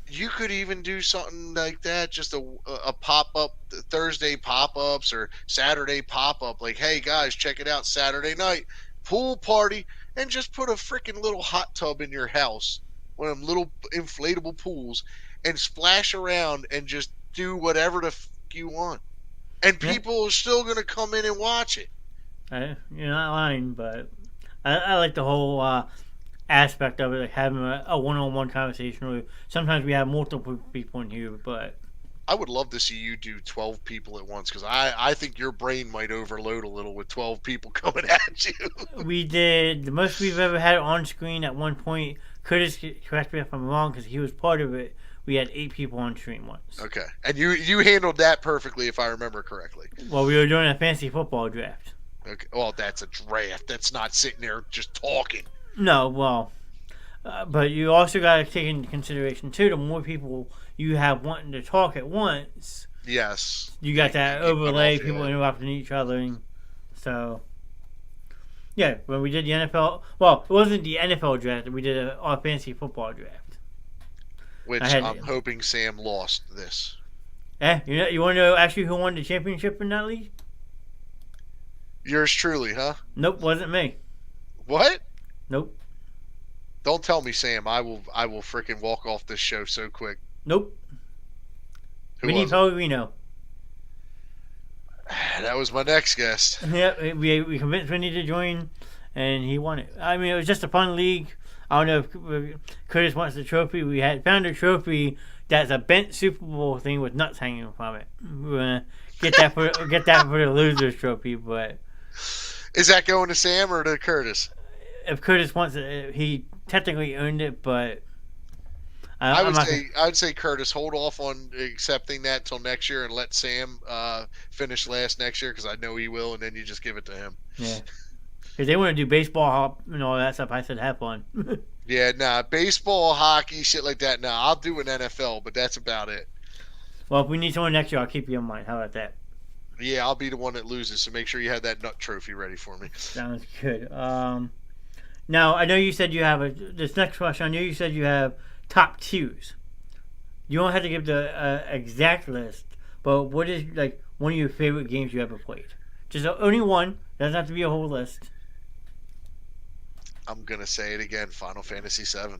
you could even do something like that, just a pop up Thursday pop ups or Saturday pop up. Like, hey guys, check it out, Saturday night pool party, and just put a freaking little hot tub in your house, one of them little inflatable pools, and splash around and just do whatever the you want, and Yeah. people are still gonna come in and watch it. You're not lying, but I like the whole aspect of it, like having a one-on-one conversation. Where sometimes we have multiple people in here, but I would love to see you do 12 people at once because I think your brain might overload a little with 12 people coming at you. we did the most we've ever had on screen at one point. Curtis, correct me if I'm wrong, because he was part of it. We had 8 people on stream once. Okay, and you handled that perfectly if I remember correctly. Well, we were doing a fantasy football draft. Okay, well that's a draft. That's not sitting there just talking. No, well, but you also got to take into consideration too. The more people you have wanting to talk at once, Yes, you got that overlay, people yeah. interrupting each other, and so yeah. When we did the NFL, well, it wasn't the NFL draft. We did our fantasy football draft. Which I'm hoping Sam lost this. You want to know actually who won the championship in that league? Yours truly, huh? Nope, wasn't me. What? Nope. Don't tell me, Sam. I will freaking walk off this show so quick. Nope. Who Vinny was it? Pellegrino. That was my next guest. Yeah, we convinced Vinny to join, and he won it. I mean, it was just a fun league. I don't know if Curtis wants the trophy. We had found a trophy that's a bent Super Bowl thing with nuts hanging from it. We're gonna get that for the losers trophy. But Is that going to Sam or to Curtis? if Curtis wants it, he technically earned it. But I would say Curtis, hold off on accepting that till next year and let Sam finish last next year because I know he will, and then you just give it to him. Yeah. If they want to do baseball hop and all that stuff, I said have fun. Yeah, nah, baseball, hockey, shit like that. Nah, I'll do an NFL, but that's about it. Well, if we need someone next year, I'll keep you in mind. How about that? Yeah, I'll be the one that loses, so make sure you have that nut trophy ready for me. Sounds good. Now, I know you said you have this next question. I know you said you have top twos. You don't have to give the exact list, but what is like one of your favorite games you ever played? Just only one. Doesn't have to be a whole list. I'm going to say it again, Final Fantasy VII.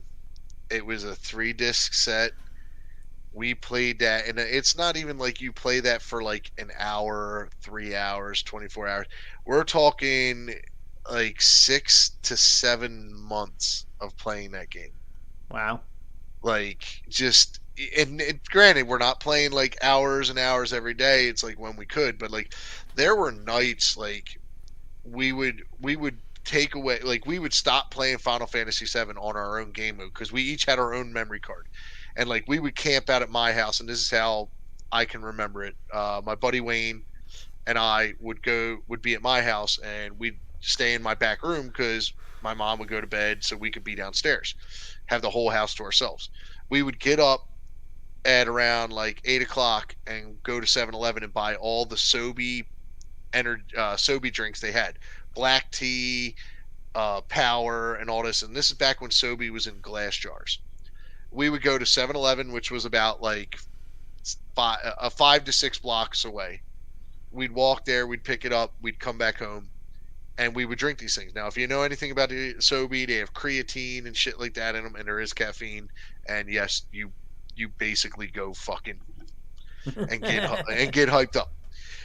It was a 3-disc set. We played that, and it's not even like you play that for like an hour, 3 hours, 24 hours. We're talking like 6 to 7 months of playing that game. Wow. Like, just, and granted, we're not playing like hours and hours every day. It's like when we could, but like, there were nights like we would take away, like we would stop playing Final Fantasy VII on our own game mode because we each had our own memory card, and like we would camp out at my house, and this is how I can remember it. My buddy Wayne and I would be at my house, and we'd stay in my back room because my mom would go to bed so we could be downstairs, have the whole house to ourselves. We would get up at around like 8 o'clock and go to 7-Eleven and buy all the Sobe drinks they had, black tea, power, and all this. And this is back when Sobe was in glass jars. We would go to 7-Eleven, which was about like 5 to 6 blocks away. We'd walk there, we'd pick it up, we'd come back home, and we would drink these things. Now, if you know anything about the Sobe, they have creatine and shit like that in them, and there is caffeine. And yes, you basically go fucking and get hyped up.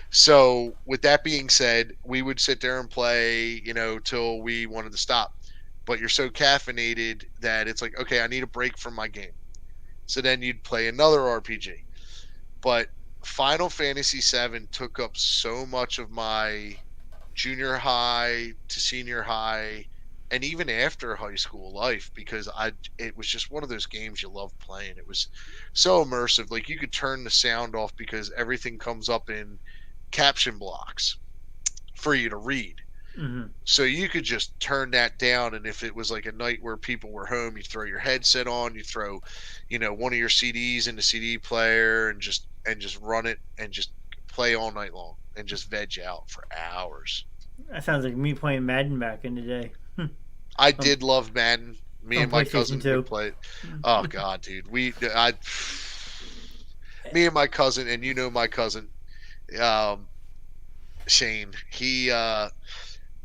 So, with that being said, we would sit there and play, till we wanted to stop. But you're so caffeinated that it's like, okay, I need a break from my game. So then you'd play another RPG. But Final Fantasy VII took up so much of my junior high to senior high and even after high school life, because it was just one of those games you love playing. It was so immersive. Like, you could turn the sound off because everything comes up in caption blocks for you to read. Mm-hmm. So you could just turn that down, and if it was like a night where people were home, you throw your headset on, you throw, one of your CDs in the CD player, and just run it and just play all night long and just veg out for hours. That sounds like me playing Madden back in the day. I did love Madden. Me and my cousin would play it. Oh God, dude, me and my cousin, and my cousin, Shane.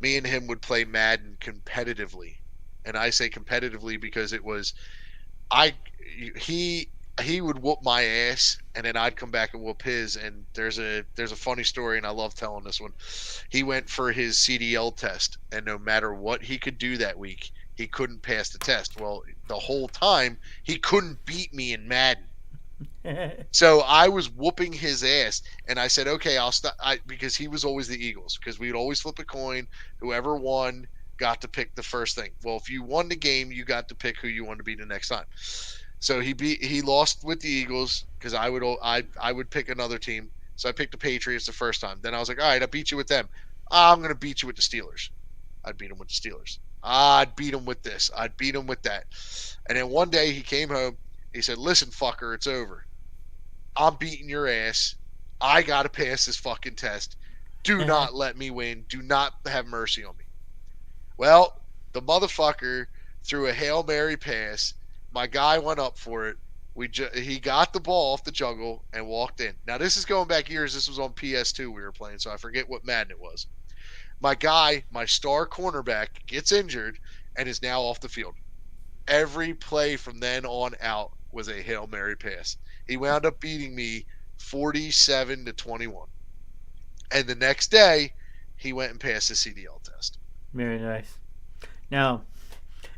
Me and him would play Madden competitively, and I say competitively because it was, he would whoop my ass, and then I'd come back and whoop his. And there's a funny story, and I love telling this one. He went for his CDL test, and no matter what he could do that week, he couldn't pass the test. Well, the whole time he couldn't beat me in Madden. So I was whooping his ass, and I said, okay, I'll stop, because he was always the Eagles, because we'd always flip a coin. Whoever won got to pick the first thing. Well, if you won the game, you got to pick who you wanted to be the next time. So he lost with the Eagles, because I would pick another team. So I picked the Patriots the first time. Then I was like, all right, I beat you with them. I'm going to beat you with the Steelers. I'd beat him with the Steelers. I'd beat him with this. I'd beat him with that. And then one day he came home. He said, listen, fucker, it's over. I'm beating your ass. I got to pass this fucking test. Do not let me win. Do not have mercy on me. Well, the motherfucker threw a Hail Mary pass. My guy went up for it. He got the ball off the jungle and walked in. Now, this is going back years. This was on PS2 we were playing, so I forget what Madden it was. My guy, my star cornerback, gets injured and is now off the field. Every play from then on out was a Hail Mary pass. He wound up beating me 47-21. And the next day, he went and passed the CDL test. Very nice. Now,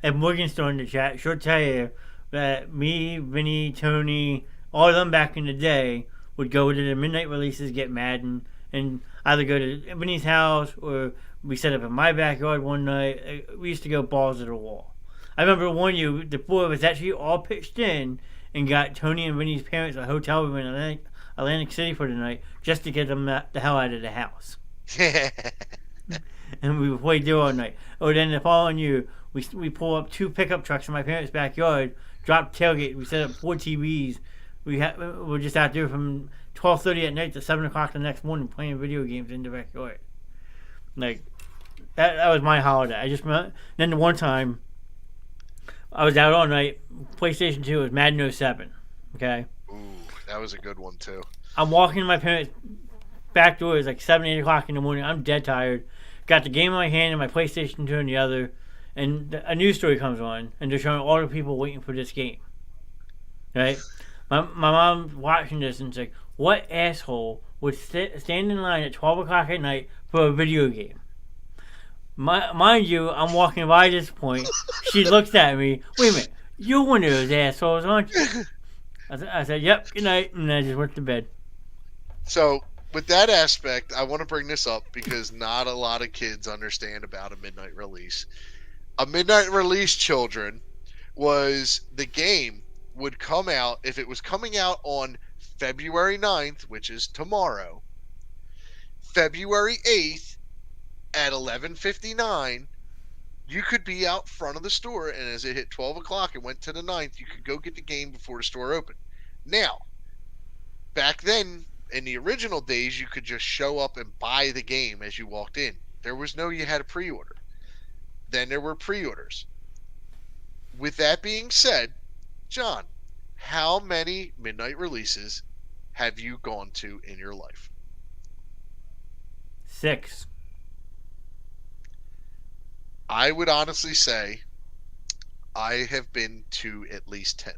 at Morgan Store in the chat, she'll tell you that me, Vinny, Tony, all of them back in the day would go to the midnight releases, get Madden, and either go to Vinny's house or we set up in my backyard one night. We used to go balls to the wall. I remember one year, the four of us actually all pitched in and got Tony and Vinny's parents a hotel room in Atlantic City for the night just to get them the hell out of the house. And we would play there all night. Or then the following year, we pull up 2 pickup trucks in my parents' backyard, drop tailgate, we set up 4 TVs. We're just out there from 12:30 at night to 7 o'clock the next morning playing video games in the backyard. Like, that was my holiday. Then the one time, I was out all night. PlayStation 2 was Madden 07. Okay? Ooh, that was a good one, too. I'm walking to my parents' back door. It's like 7, 8 o'clock in the morning. I'm dead tired. Got the game in my hand and my PlayStation 2 in the other. And a news story comes on. And they're showing all the people waiting for this game. Right? My mom's watching this and it's like, what asshole would stand in line at 12 o'clock at night for a video game? Mind you, I'm walking by this point. She looks at me. Wait a minute. You're one of those assholes, aren't you? I said, yep, good night. And I just went to bed. So, with that aspect, I want to bring this up because not a lot of kids understand about a midnight release. A midnight release, children, was the game would come out, if it was coming out on February 9th, which is tomorrow, February 8th at 11:59, you could be out front of the store, and as it hit 12 o'clock and went to the 9th, you could go get the game before the store opened. Now, back then, in the original days, you could just show up and buy the game as you walked in. There was no you had a pre-order. Then there were pre-orders. With that being said, John, how many midnight releases have you gone to in your life? 6. I would honestly say I have been to at least 10.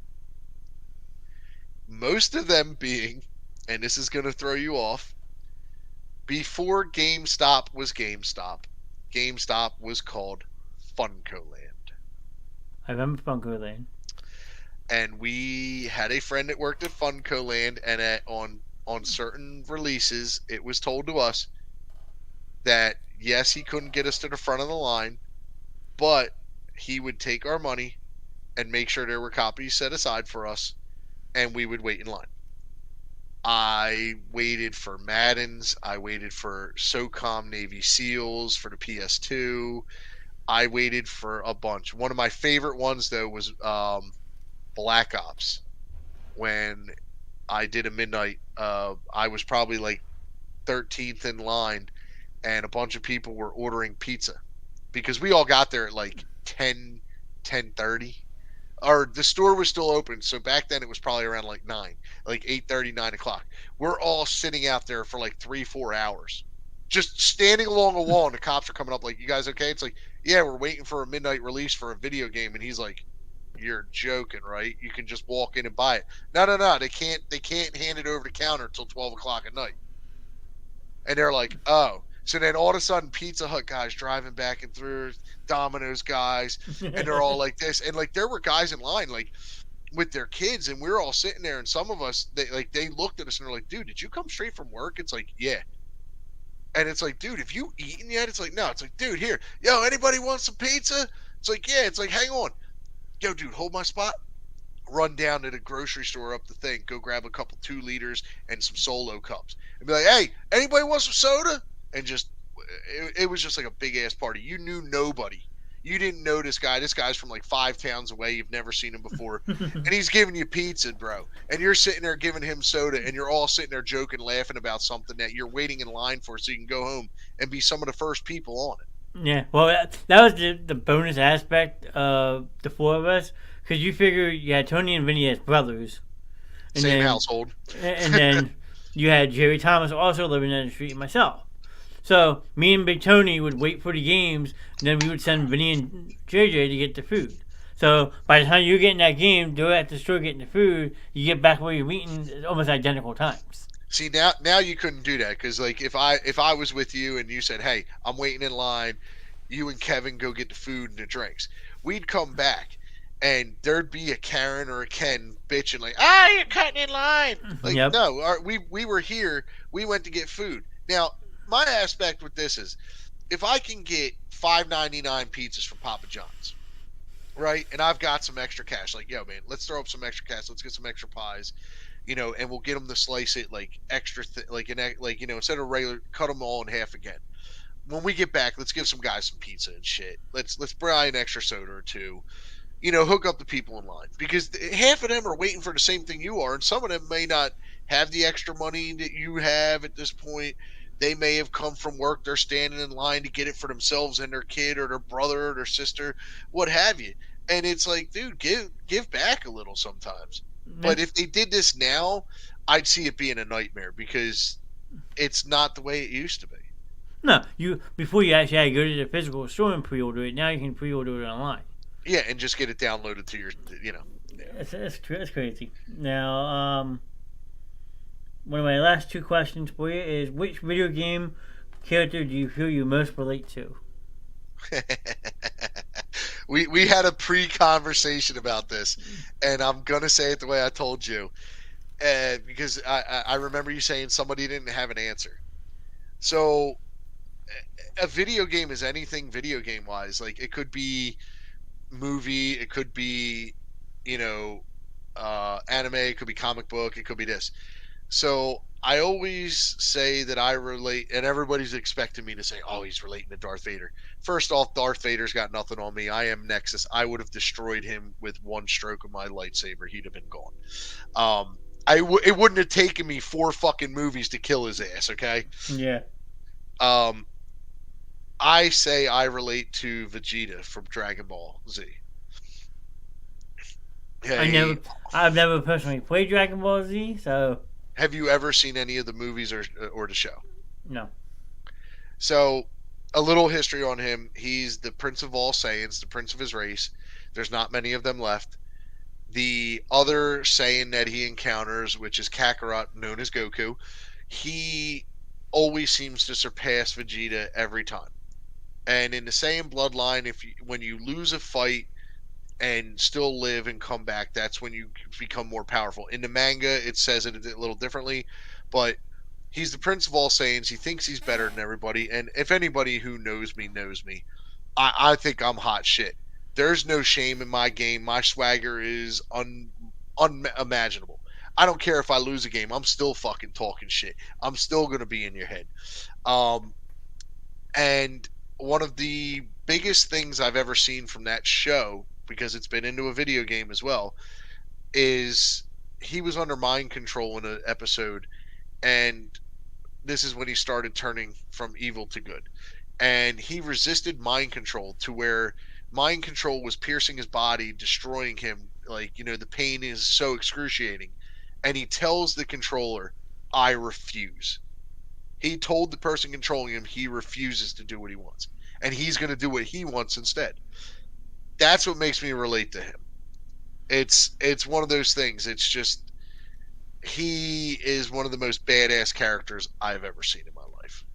Most of them being, and this is going to throw you off, before GameStop was GameStop, GameStop was called Funko Land. I remember Funko Land. And we had a friend that worked at Funko Land, and on certain releases, it was told to us that yes, he couldn't get us to the front of the line, but he would take our money and make sure there were copies set aside for us, and we would wait in line. I waited for Maddens. I waited for SOCOM Navy SEALs for the PS2. I waited for a bunch. One of my favorite ones, though, was Black Ops. When I did a midnight, I was probably like 13th in line, and a bunch of people were ordering pizza because we all got there at like 10:30. Or the store was still open, so back then it was probably around like 9, like 8:30, 9 o'clock. We're all sitting out there for like 3-4 hours, just standing along a wall, and the cops are coming up like, "You guys okay?" It's like, "Yeah, we're waiting for a midnight release for a video game," and he's like, "You're joking, right? You can just walk in and buy it." No, no, no. They can't hand it over the counter until 12 o'clock at night. And they're like, "Oh." So then all of a sudden, Pizza Hut guys driving back and through, Domino's guys, and they're all like this. And like there were guys in line like with their kids, and we were all sitting there, and some of us they looked at us and they're like, "Dude, did you come straight from work?" It's like, "Yeah." And it's like, "Dude, have you eaten yet?" It's like, "No." It's like, "Dude, here. Yo, anybody want some pizza?" It's like, "Yeah." It's like, "Hang on. Yo, dude, hold my spot." Run down to the grocery store up the thing, go grab a couple 2 liters and some Solo cups, and be like, "Hey, anybody want some soda?" And just it was just like a big ass party. You knew nobody. You didn't know this guy. This guy's from like 5 towns away. You've never seen him before, and he's giving you pizza, bro. And you're sitting there giving him soda, and you're all sitting there joking, laughing about something that you're waiting in line for, so you can go home and be some of the first people on it. Yeah, well, that was the bonus aspect of the 4 of us, because you figure you had Tony and Vinny as brothers. And Same then, household. And then you had Jerry Thomas also living down the street and myself. So me and Big Tony would wait for the games, and then we would send Vinny and JJ to get the food. So by the time you're getting that game, they're at the store getting the food, you get back where you're eating at almost identical times. See, now you couldn't do that, because like if I was with you and you said, "Hey, I'm waiting in line, you and Kevin go get the food and the drinks," we'd come back and there'd be a Karen or a Ken bitching like, you're cutting in line." Like, Yep. no, we were here, we went to get food. Now, my aspect with this is, if I can get $5.99 pizzas from Papa John's, right, and I've got some extra cash, like, "Yo, man, let's throw up some extra cash, let's get some extra pies, and we'll get them to slice it like extra, instead of regular, cut them all in half again. When we get back, let's give some guys some pizza and shit. Let's buy an extra soda or 2. Hook up the people in line, because half of them are waiting for the same thing you are, and some of them may not have the extra money that you have at this point. They may have come from work. They're standing in line to get it for themselves and their kid or their brother or their sister, what have you. And it's like, dude, give back a little sometimes. But if they did this now, I'd see it being a nightmare, because it's not the way it used to be. No, before you actually had to go to the physical store and pre-order it. Now you can pre-order it online. Yeah, and just get it downloaded to your, Yeah. That's crazy. Now, one of my last 2 questions for you is, which video game character do you feel you most relate to? we had a pre-conversation about this, and I'm gonna say it the way I told you, because I remember you saying somebody didn't have an answer. So a video game is anything video game wise. Like, it could be movie, it could be anime, it could be comic book, it could be this. So I always say that I relate, and everybody's expecting me to say, "Oh, he's relating to Darth Vader." First off, Darth Vader's got nothing on me. I am Nexus. I would have destroyed him with one stroke of my lightsaber. He'd have been gone. it wouldn't have taken me 4 fucking movies to kill his ass. Okay. Yeah. Um, I say I relate to Vegeta from Dragon Ball Z. I Hey, never, I've never personally played Dragon Ball Z, so have you ever seen any of the movies or the show? no. So, a little history on him. He's the prince of all Saiyans, the prince of his race. There's not many of them left. The other Saiyan that he encounters, which is Kakarot, known as Goku, he always seems to surpass Vegeta every time. And in the Saiyan bloodline, when you lose a fight and still live and come back, that's when you become more powerful. In the manga, it says it a little differently, but he's the prince of all Saiyans. He thinks he's better than everybody, and if anybody who knows me, I think I'm hot shit. There's no shame in my game. My swagger is unimaginable. I don't care if I lose a game. I'm still fucking talking shit. I'm still gonna be in your head. Um, and one of the biggest things I've ever seen from that show, because it's been into a video game as well, is he was under mind control in an episode, and this is when he started turning from evil to good. And he resisted mind control to where mind control was piercing his body, destroying him. Like, the pain is so excruciating. And he tells the controller, I refuse. He told the person controlling him he refuses to do what he wants. And he's going to do what he wants instead. That's what makes me relate to him. It's one of those things. It's just, he is one of the most badass characters I've ever seen in my life.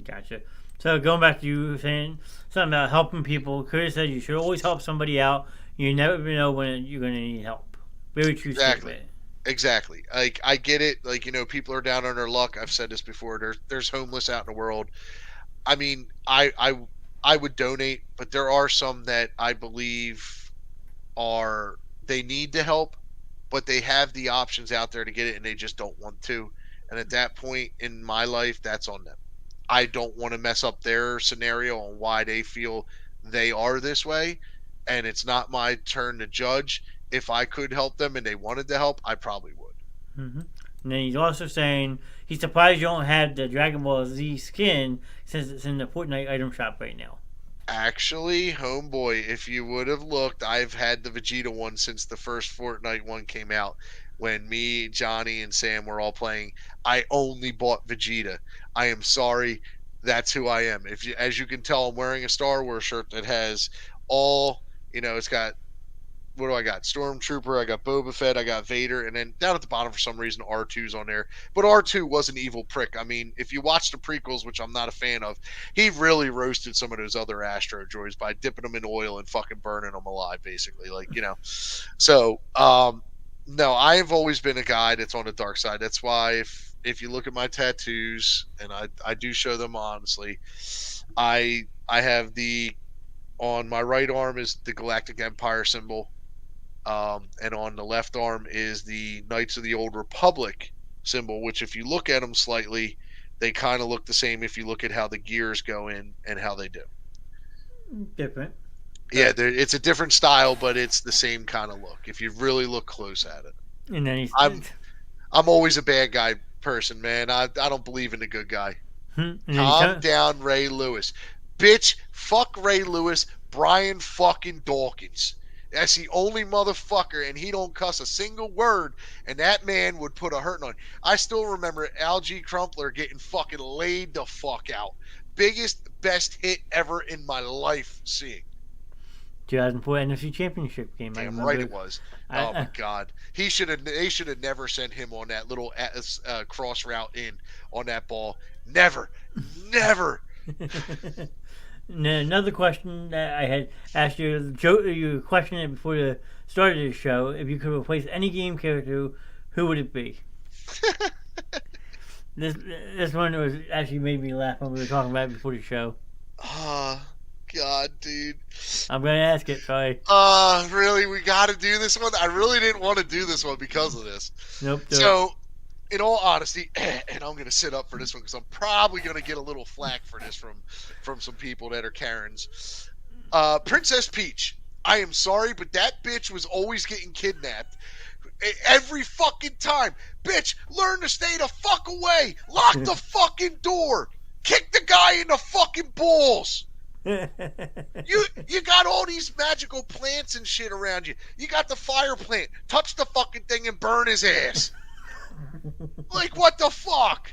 Gotcha. So going back to you saying something about helping people, Chris said you should always help somebody out. You never know when you're going to need help. Very true Exactly. statement. Exactly. Like, I get it. Like, people are down on their luck. I've said this before. There's homeless out in the world. I mean, I would donate, but there are some that I believe they need the help, but they have the options out there to get it and they just don't want to. And at that point in my life, that's on them. I don't want to mess up their scenario on why they feel they are this way, and it's not my turn to judge. If I could help them and they wanted to help, I probably would. Mm-hmm. And then he's also saying he's surprised you don't have the Dragon Ball Z skin since it's in the Fortnite item shop right now. Actually, homeboy, if you would have looked, I've had the Vegeta one since the first Fortnite one came out. When me, Johnny, and Sam were all playing, I only bought Vegeta. I am sorry, that's who I am. As you can tell, I'm wearing a Star Wars shirt that has all, it's got, what do I got? Stormtrooper, I got Boba Fett, I got Vader, and then down at the bottom for some reason R2's on there. But R2 was an evil prick. I mean, if you watch the prequels, which I'm not a fan of, he really roasted some of those other Astro droids by dipping them in oil and fucking burning them alive, basically. So, no, I've always been a guy that's on the dark side. That's why if you look at my tattoos, and I do show them honestly, I have on my right arm is the Galactic Empire symbol. And on the left arm is the Knights of the Old Republic symbol, which if you look at them slightly, they kind of look the same if you look at how the gears go in and how they do. Different. Yeah, it's a different style, but it's the same kind of look if you really look close at it. And then I'm always a bad guy person, man. I don't believe in the good guy. Calm down, Ray Lewis. Bitch, fuck Ray Lewis, Brian fucking Dawkins. That's the only motherfucker, and he don't cuss a single word, and that man would put a hurting on. I still remember Algie Crumpler getting fucking laid the fuck out. Biggest, best hit ever in my life seeing. 2004 NFC Championship game. Damn right it was. Oh my God, they should have never sent him on that little cross route in on that ball. Never. Another question that I had asked you, Joe, you questioned it before the start of the show. If you could replace any game character, who would it be? This one was actually made me laugh when we were talking about it before the show. Oh, God, dude. I'm going to ask it, sorry. Really? We got to do this one? I really didn't want to do this one because of this. Nope. So, in all honesty, and I'm going to sit up for this one because I'm probably going to get a little flack for this from some people that are Karens. Princess Peach. I am sorry, but that bitch was always getting kidnapped. Every fucking time. Bitch, learn to stay the fuck away. Lock the fucking door. Kick the guy in the fucking balls. You got all these magical plants and shit around you. You got the fire plant. Touch the fucking thing and burn his ass. Like, what the fuck?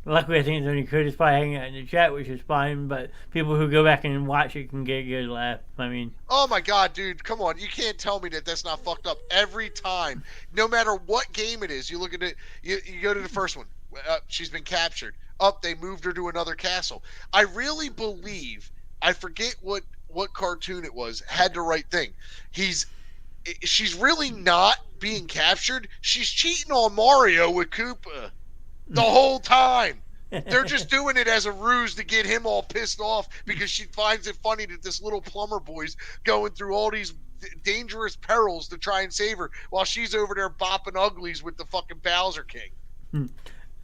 Luckily, I think it's only Curtis probably hanging out in the chat, which is fine, but people who go back and watch it can get a good laugh. I mean... Oh my god, dude, come on. You can't tell me that that's not fucked up every time. No matter what game it is, you look at it, you go to the first one. She's been captured. They moved her to another castle. I really believe, I forget what cartoon it was, had the right thing. She's really not being captured. She's cheating on Mario with Koopa. The whole time. They're just doing it as a ruse to get him all pissed off because she finds it funny that this little plumber boy's going through all these dangerous perils to try and save her while she's over there bopping uglies with the fucking Bowser King.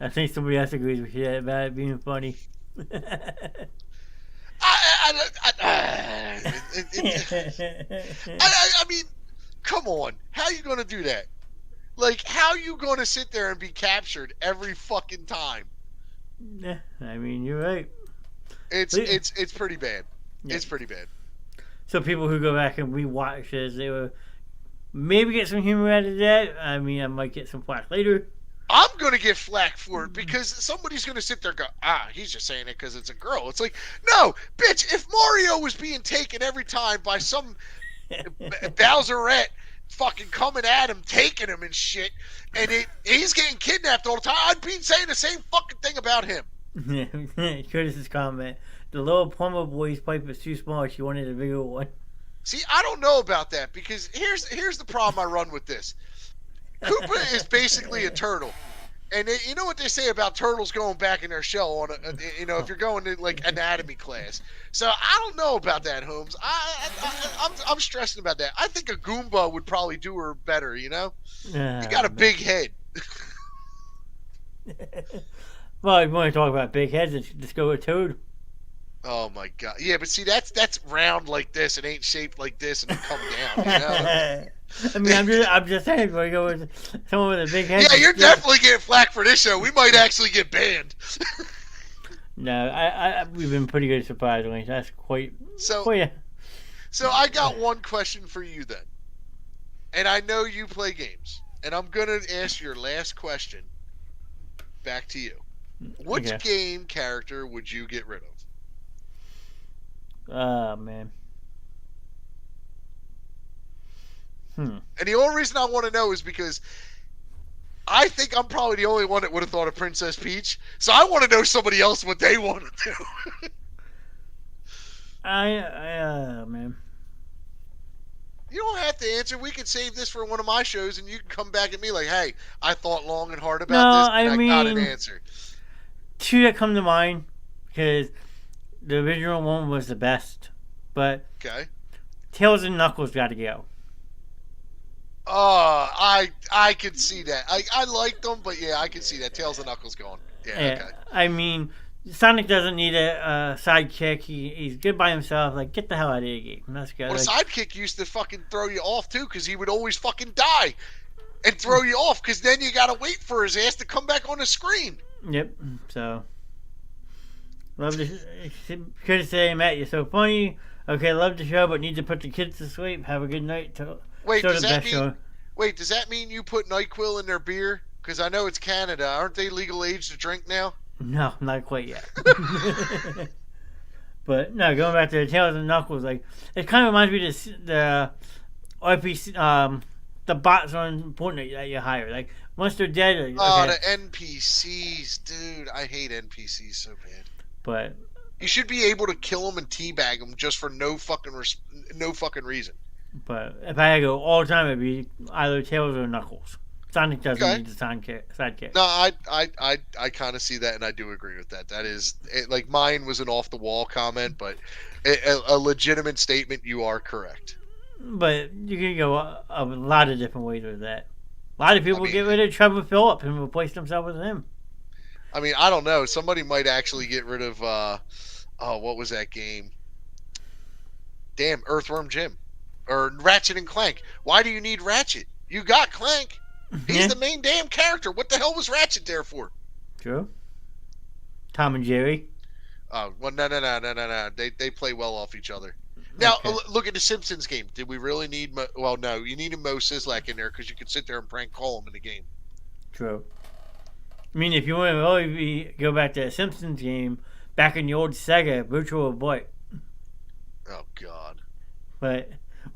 I think somebody else agrees with you about it being funny. I mean, come on. How are you going to do that? Like, how are you going to sit there and be captured every fucking time? Yeah, I mean, you're right. It's pretty bad. Yeah. It's pretty bad. So people who go back and rewatch this, they will maybe get some humor out of that. I mean, I might get some flack later. I'm going to get flack for it because somebody's going to sit there and go, he's just saying it because it's a girl. It's like, no, bitch, if Mario was being taken every time by some Bowserette fucking coming at him, taking him and shit, and he's getting kidnapped all the time, I'd be saying the same fucking thing about him. Curtis's comment, the little plumber boy's pipe is too small, she wanted a bigger one. See, I don't know about that because here's the problem I run with this. Koopa is basically a turtle. And you know what they say about turtles going back in their shell on if you're going to like anatomy class. So I don't know about that, Holmes. I'm stressing about that. I think a Goomba would probably do her better. You know, he got a big head. Well, you want to talk about big heads? Let's go with Toad. Oh my god! Yeah, but see, that's round like this. It ain't shaped like this, and it come down. You know. I mean, I'm just saying, if we go with someone with a big head. Yeah, you're definitely getting flack for this show. We might actually get banned. No, we've been pretty good, surprisingly. That's quite. So I got one question for you then, and I know you play games, and I'm gonna ask your last question back to you. Which game character would you get rid of? Oh, man. And the only reason I want to know is because I think I'm probably the only one that would have thought of Princess Peach. So I want to know somebody else what they want to do. Man. You don't have to answer. We could save this for one of my shows, and you can come back at me like, hey, I thought long and hard about this, and I got an answer. Two that come to mind, because the original one was the best, but Tails and Knuckles got to go. I could see that. I liked them, but yeah, I could see that. Tails and Knuckles going. Yeah, okay. I mean, Sonic doesn't need a sidekick. He's good by himself. Like, get the hell out of the game. That's good. Well, the sidekick used to fucking throw you off, too, because he would always fucking die and throw you off, because then you got to wait for his ass to come back on the screen. Yep, so... Love the could say, Matt, you're so funny. Okay, love the show, but need to put the kids to sleep. Have a good night. Wait, does that mean you put NyQuil in their beer? Because I know it's Canada. Aren't they legal age to drink now? No, not quite yet. But no, going back to the Tails and Knuckles, like it kind of reminds me of the RPC, the bots on Fortnite that you hire. Like once they're dead. The NPCs, dude. I hate NPCs so bad. But you should be able to kill them and teabag them just for no fucking reason. But if I had to go all the time, it'd be either Tails or Knuckles. Sonic doesn't need the sidekick. No, I kind of see that, and I do agree with that. That is, like, mine was an off-the-wall comment, but a legitimate statement. You are correct. But you can go a lot of different ways with that. A lot of people get rid of Trevor Phillips and replace themselves with him. I mean, I don't know. Somebody might actually get rid of, what was that game? damn Earthworm Jim or Ratchet and Clank. Why do you need Ratchet? You got Clank. He's the main damn character. What the hell was Ratchet there for? True. Tom and Jerry. Oh, well, no. They play well off each other. Now, look at the Simpsons game. Did we really need... well, no. You needed Mo Sizlak in there because you could sit there and prank call him in the game. True. I mean, if you want to really go back to the Simpsons game, back in the old Sega, Virtual Boy. Oh, God. But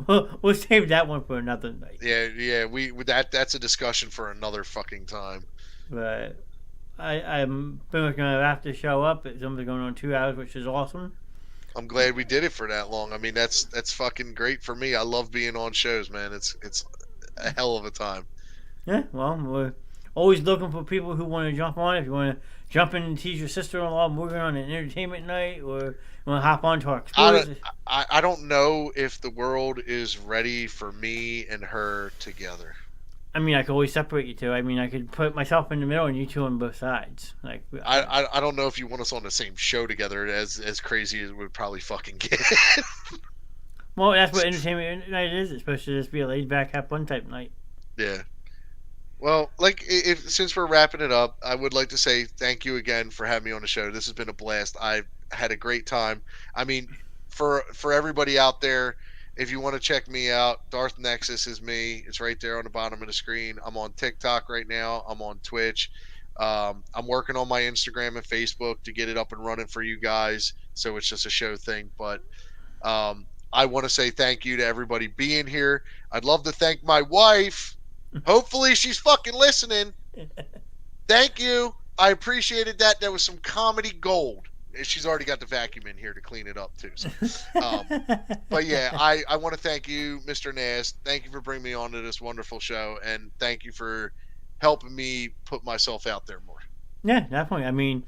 we'll save that one for another night. Yeah. That's a discussion for another fucking time. But I'm pretty much going to wrap the show up. It's only going on 2 hours, which is awesome. I'm glad we did it for that long. I mean, that's fucking great for me. I love being on shows, man. It's a hell of a time. Yeah, well, we're always looking for people who want to jump on. If you want to jump in and teach your sister-in-law moving on an entertainment night, or you want to hop on to our sports. I don't know if the world is ready for me and her together. I mean, I could always separate you two. I mean, I could put myself in the middle and you two on both sides. Like, I don't know if you want us on the same show together. As crazy as it would probably fucking get. Well, that's what entertainment night is. It's supposed to just be a laid-back, have fun type night. Yeah. Well, since we're wrapping it up, I would like to say thank you again for having me on the show. This has been a blast. I've had a great time. I mean, for everybody out there, if you want to check me out, Darth Nexus is me. It's right there on the bottom of the screen. I'm on TikTok right now. I'm on Twitch. I'm working on my Instagram and Facebook to get it up and running for you guys. So it's just a show thing. But I want to say thank you to everybody being here. I'd love to thank my wife. Hopefully she's fucking listening. Thank you. I appreciated that. That was some comedy gold. She's already got the vacuum in here to clean it up too. So. But yeah, I want to thank you, Mr. Knast. Thank you for bringing me on to this wonderful show, and thank you for helping me put myself out there more. Yeah, definitely. I mean,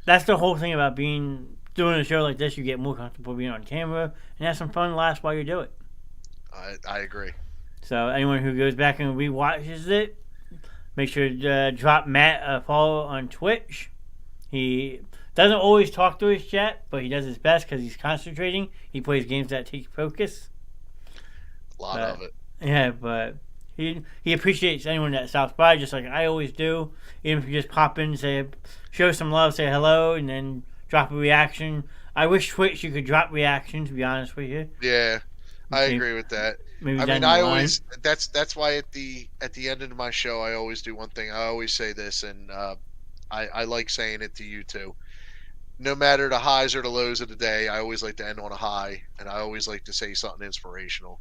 that's the whole thing about doing a show like this. You get more comfortable being on camera and have some fun laughs while you do it. I agree. So anyone who goes back and rewatches it, make sure to drop Matt a follow on Twitch. He doesn't always talk to his chat, but he does his best because he's concentrating. He plays games that take focus. A lot of it. Yeah, but he appreciates anyone that stops by, just like I always do. Even if you just pop in, show some love, say hello, and then drop a reaction. I wish Twitch you could drop reactions, to be honest with you. Yeah, I agree with that. I always that's why at the end of my show I always do one thing. I always say this, and I like saying it to you too. No matter the highs or the lows of the day, I always like to end on a high, and I always like to say something inspirational.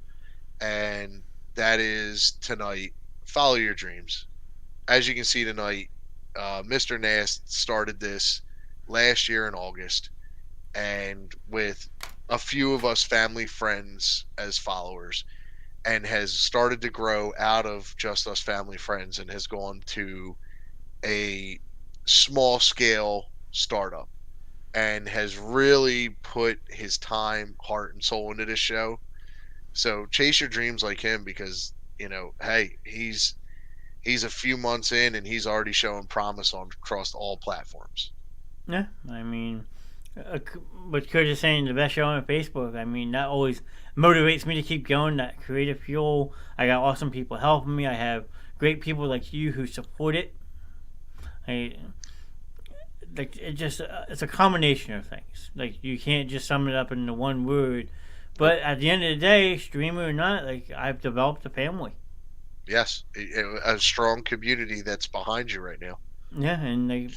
And that is tonight, follow your dreams. As you can see tonight, Mr. Knast started this last year in August, and with a few of us family friends as followers, and has started to grow out of just us family friends and has gone to a small scale startup and has really put his time, heart, and soul into this show. So chase your dreams like him, because hey, he's a few months in and he's already showing promise across all platforms. Yeah, I mean, what Kurt is saying, the best show on Facebook. I mean, that always motivates me to keep going. That creative fuel. I got awesome people helping me. I have great people like you who support it. It's a combination of things. Like, you can't just sum it up into one word. But at the end of the day, streamer or not, I've developed a family. Yes, a strong community that's behind you right now. Yeah, and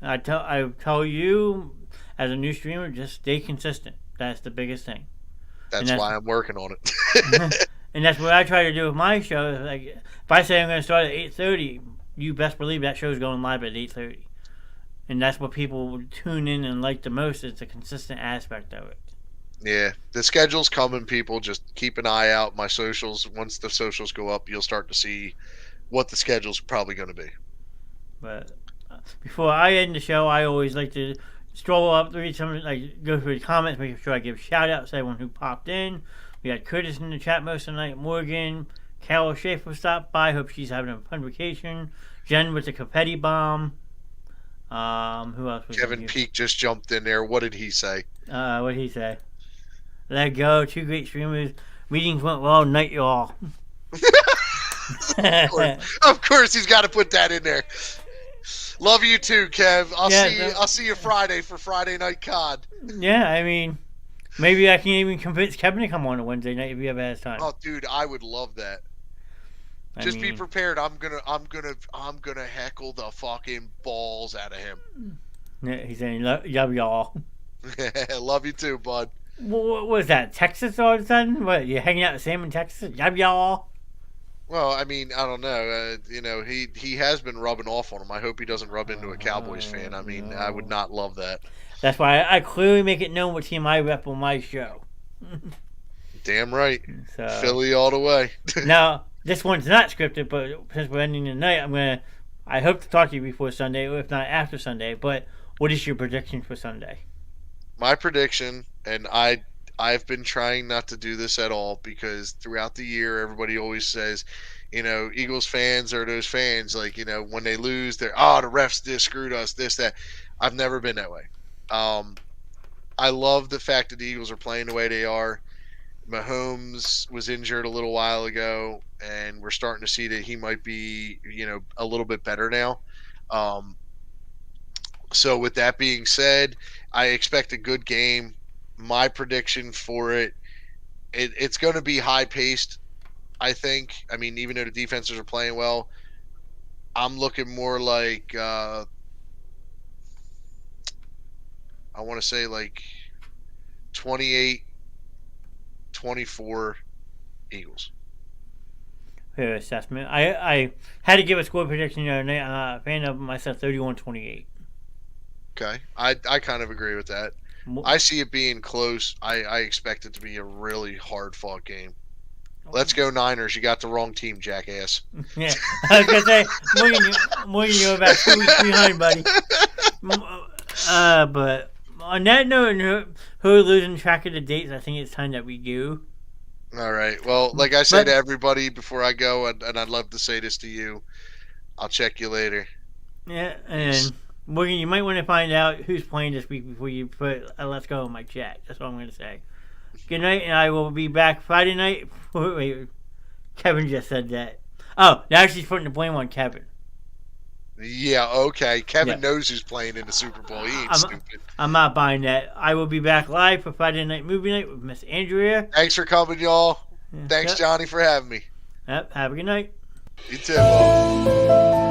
I tell you, as a new streamer, just stay consistent. That's the biggest thing. That's why I'm working on it. And that's what I try to do with my show. Like, if I say I'm going to start at 8:30, you best believe that show's going live at 8:30. And that's what people tune in and like the most. It's a consistent aspect of it. Yeah, the schedule's coming, people. Just keep an eye out. My socials, once the socials go up, you'll start to see what the schedule's probably going to be. But before I end the show, I always like to stroll up, read some, go through the comments, make sure I give shout outs to everyone who popped in. We had Curtis in the chat most of the night, Morgan, Carol Schaefer stopped by, hope she's having a fun vacation. Jen with the confetti bomb. Who else was Kevin Peak just jumped in there. What did he say? What did he say? Let go. Two great streamers. Meetings went well. Night, y'all. Of course, he's got to put that in there. Love you too, Kev. I'll see you Friday for Friday Night COD. Yeah, I mean, maybe I can even convince Kevin to come on a Wednesday night if he ever has time. Oh, dude, I would love that. Just be prepared. I'm gonna heckle the fucking balls out of him. Yeah, he's saying, love y'all. Love you too, bud. What was that? Texas all of a sudden? What, you hanging out with Sam in Texas? Love y'all. Well, I mean, I don't know. He has been rubbing off on him. I hope he doesn't rub into a Cowboys fan. I mean, I would not love that. That's why I clearly make it known what team I rep on my show. Damn right. So, Philly all the way. Now, this one's not scripted, but since we're ending the night, I hope to talk to you before Sunday, or if not after Sunday. But what is your prediction for Sunday? My prediction, and I've been trying not to do this at all because throughout the year, everybody always says, Eagles fans are those fans, like, when they lose, they're, the refs screwed us, this, that. I've never been that way. I love the fact that the Eagles are playing the way they are. Mahomes was injured a little while ago, and we're starting to see that he might be, a little bit better now. So with that being said, I expect a good game. My prediction for it's going to be high-paced, I think. I mean, even though the defenses are playing well, I'm looking more like I want to say like 28-24 Eagles. Fair assessment. I had to give a score prediction the other night. I'm a fan of myself, 31-28. Okay. I kind of agree with that. I see it being close. I expect it to be a really hard-fought game. Let's go Niners. You got the wrong team, jackass. Yeah, I was going to say, more than you about 2 weeks behind, buddy. But on that note, who are losing track of the dates, I think it's time that we go. All right. Well, like I say to everybody before I go, and I'd love to say this to you, I'll check you later. Yeah, and Morgan, you might want to find out who's playing this week before you put Let's Go in my chat. That's all I'm going to say. Good night, and I will be back Friday night. Wait, Kevin just said that. Oh, now she's putting the blame on Kevin. Yeah, okay. Kevin knows who's playing in the Super Bowl. He ain't stupid. I'm not buying that. I will be back live for Friday Night Movie Night with Miss Andrea. Thanks for coming, y'all. Thanks, Johnny, for having me. Yep, have a good night. You too, Paul.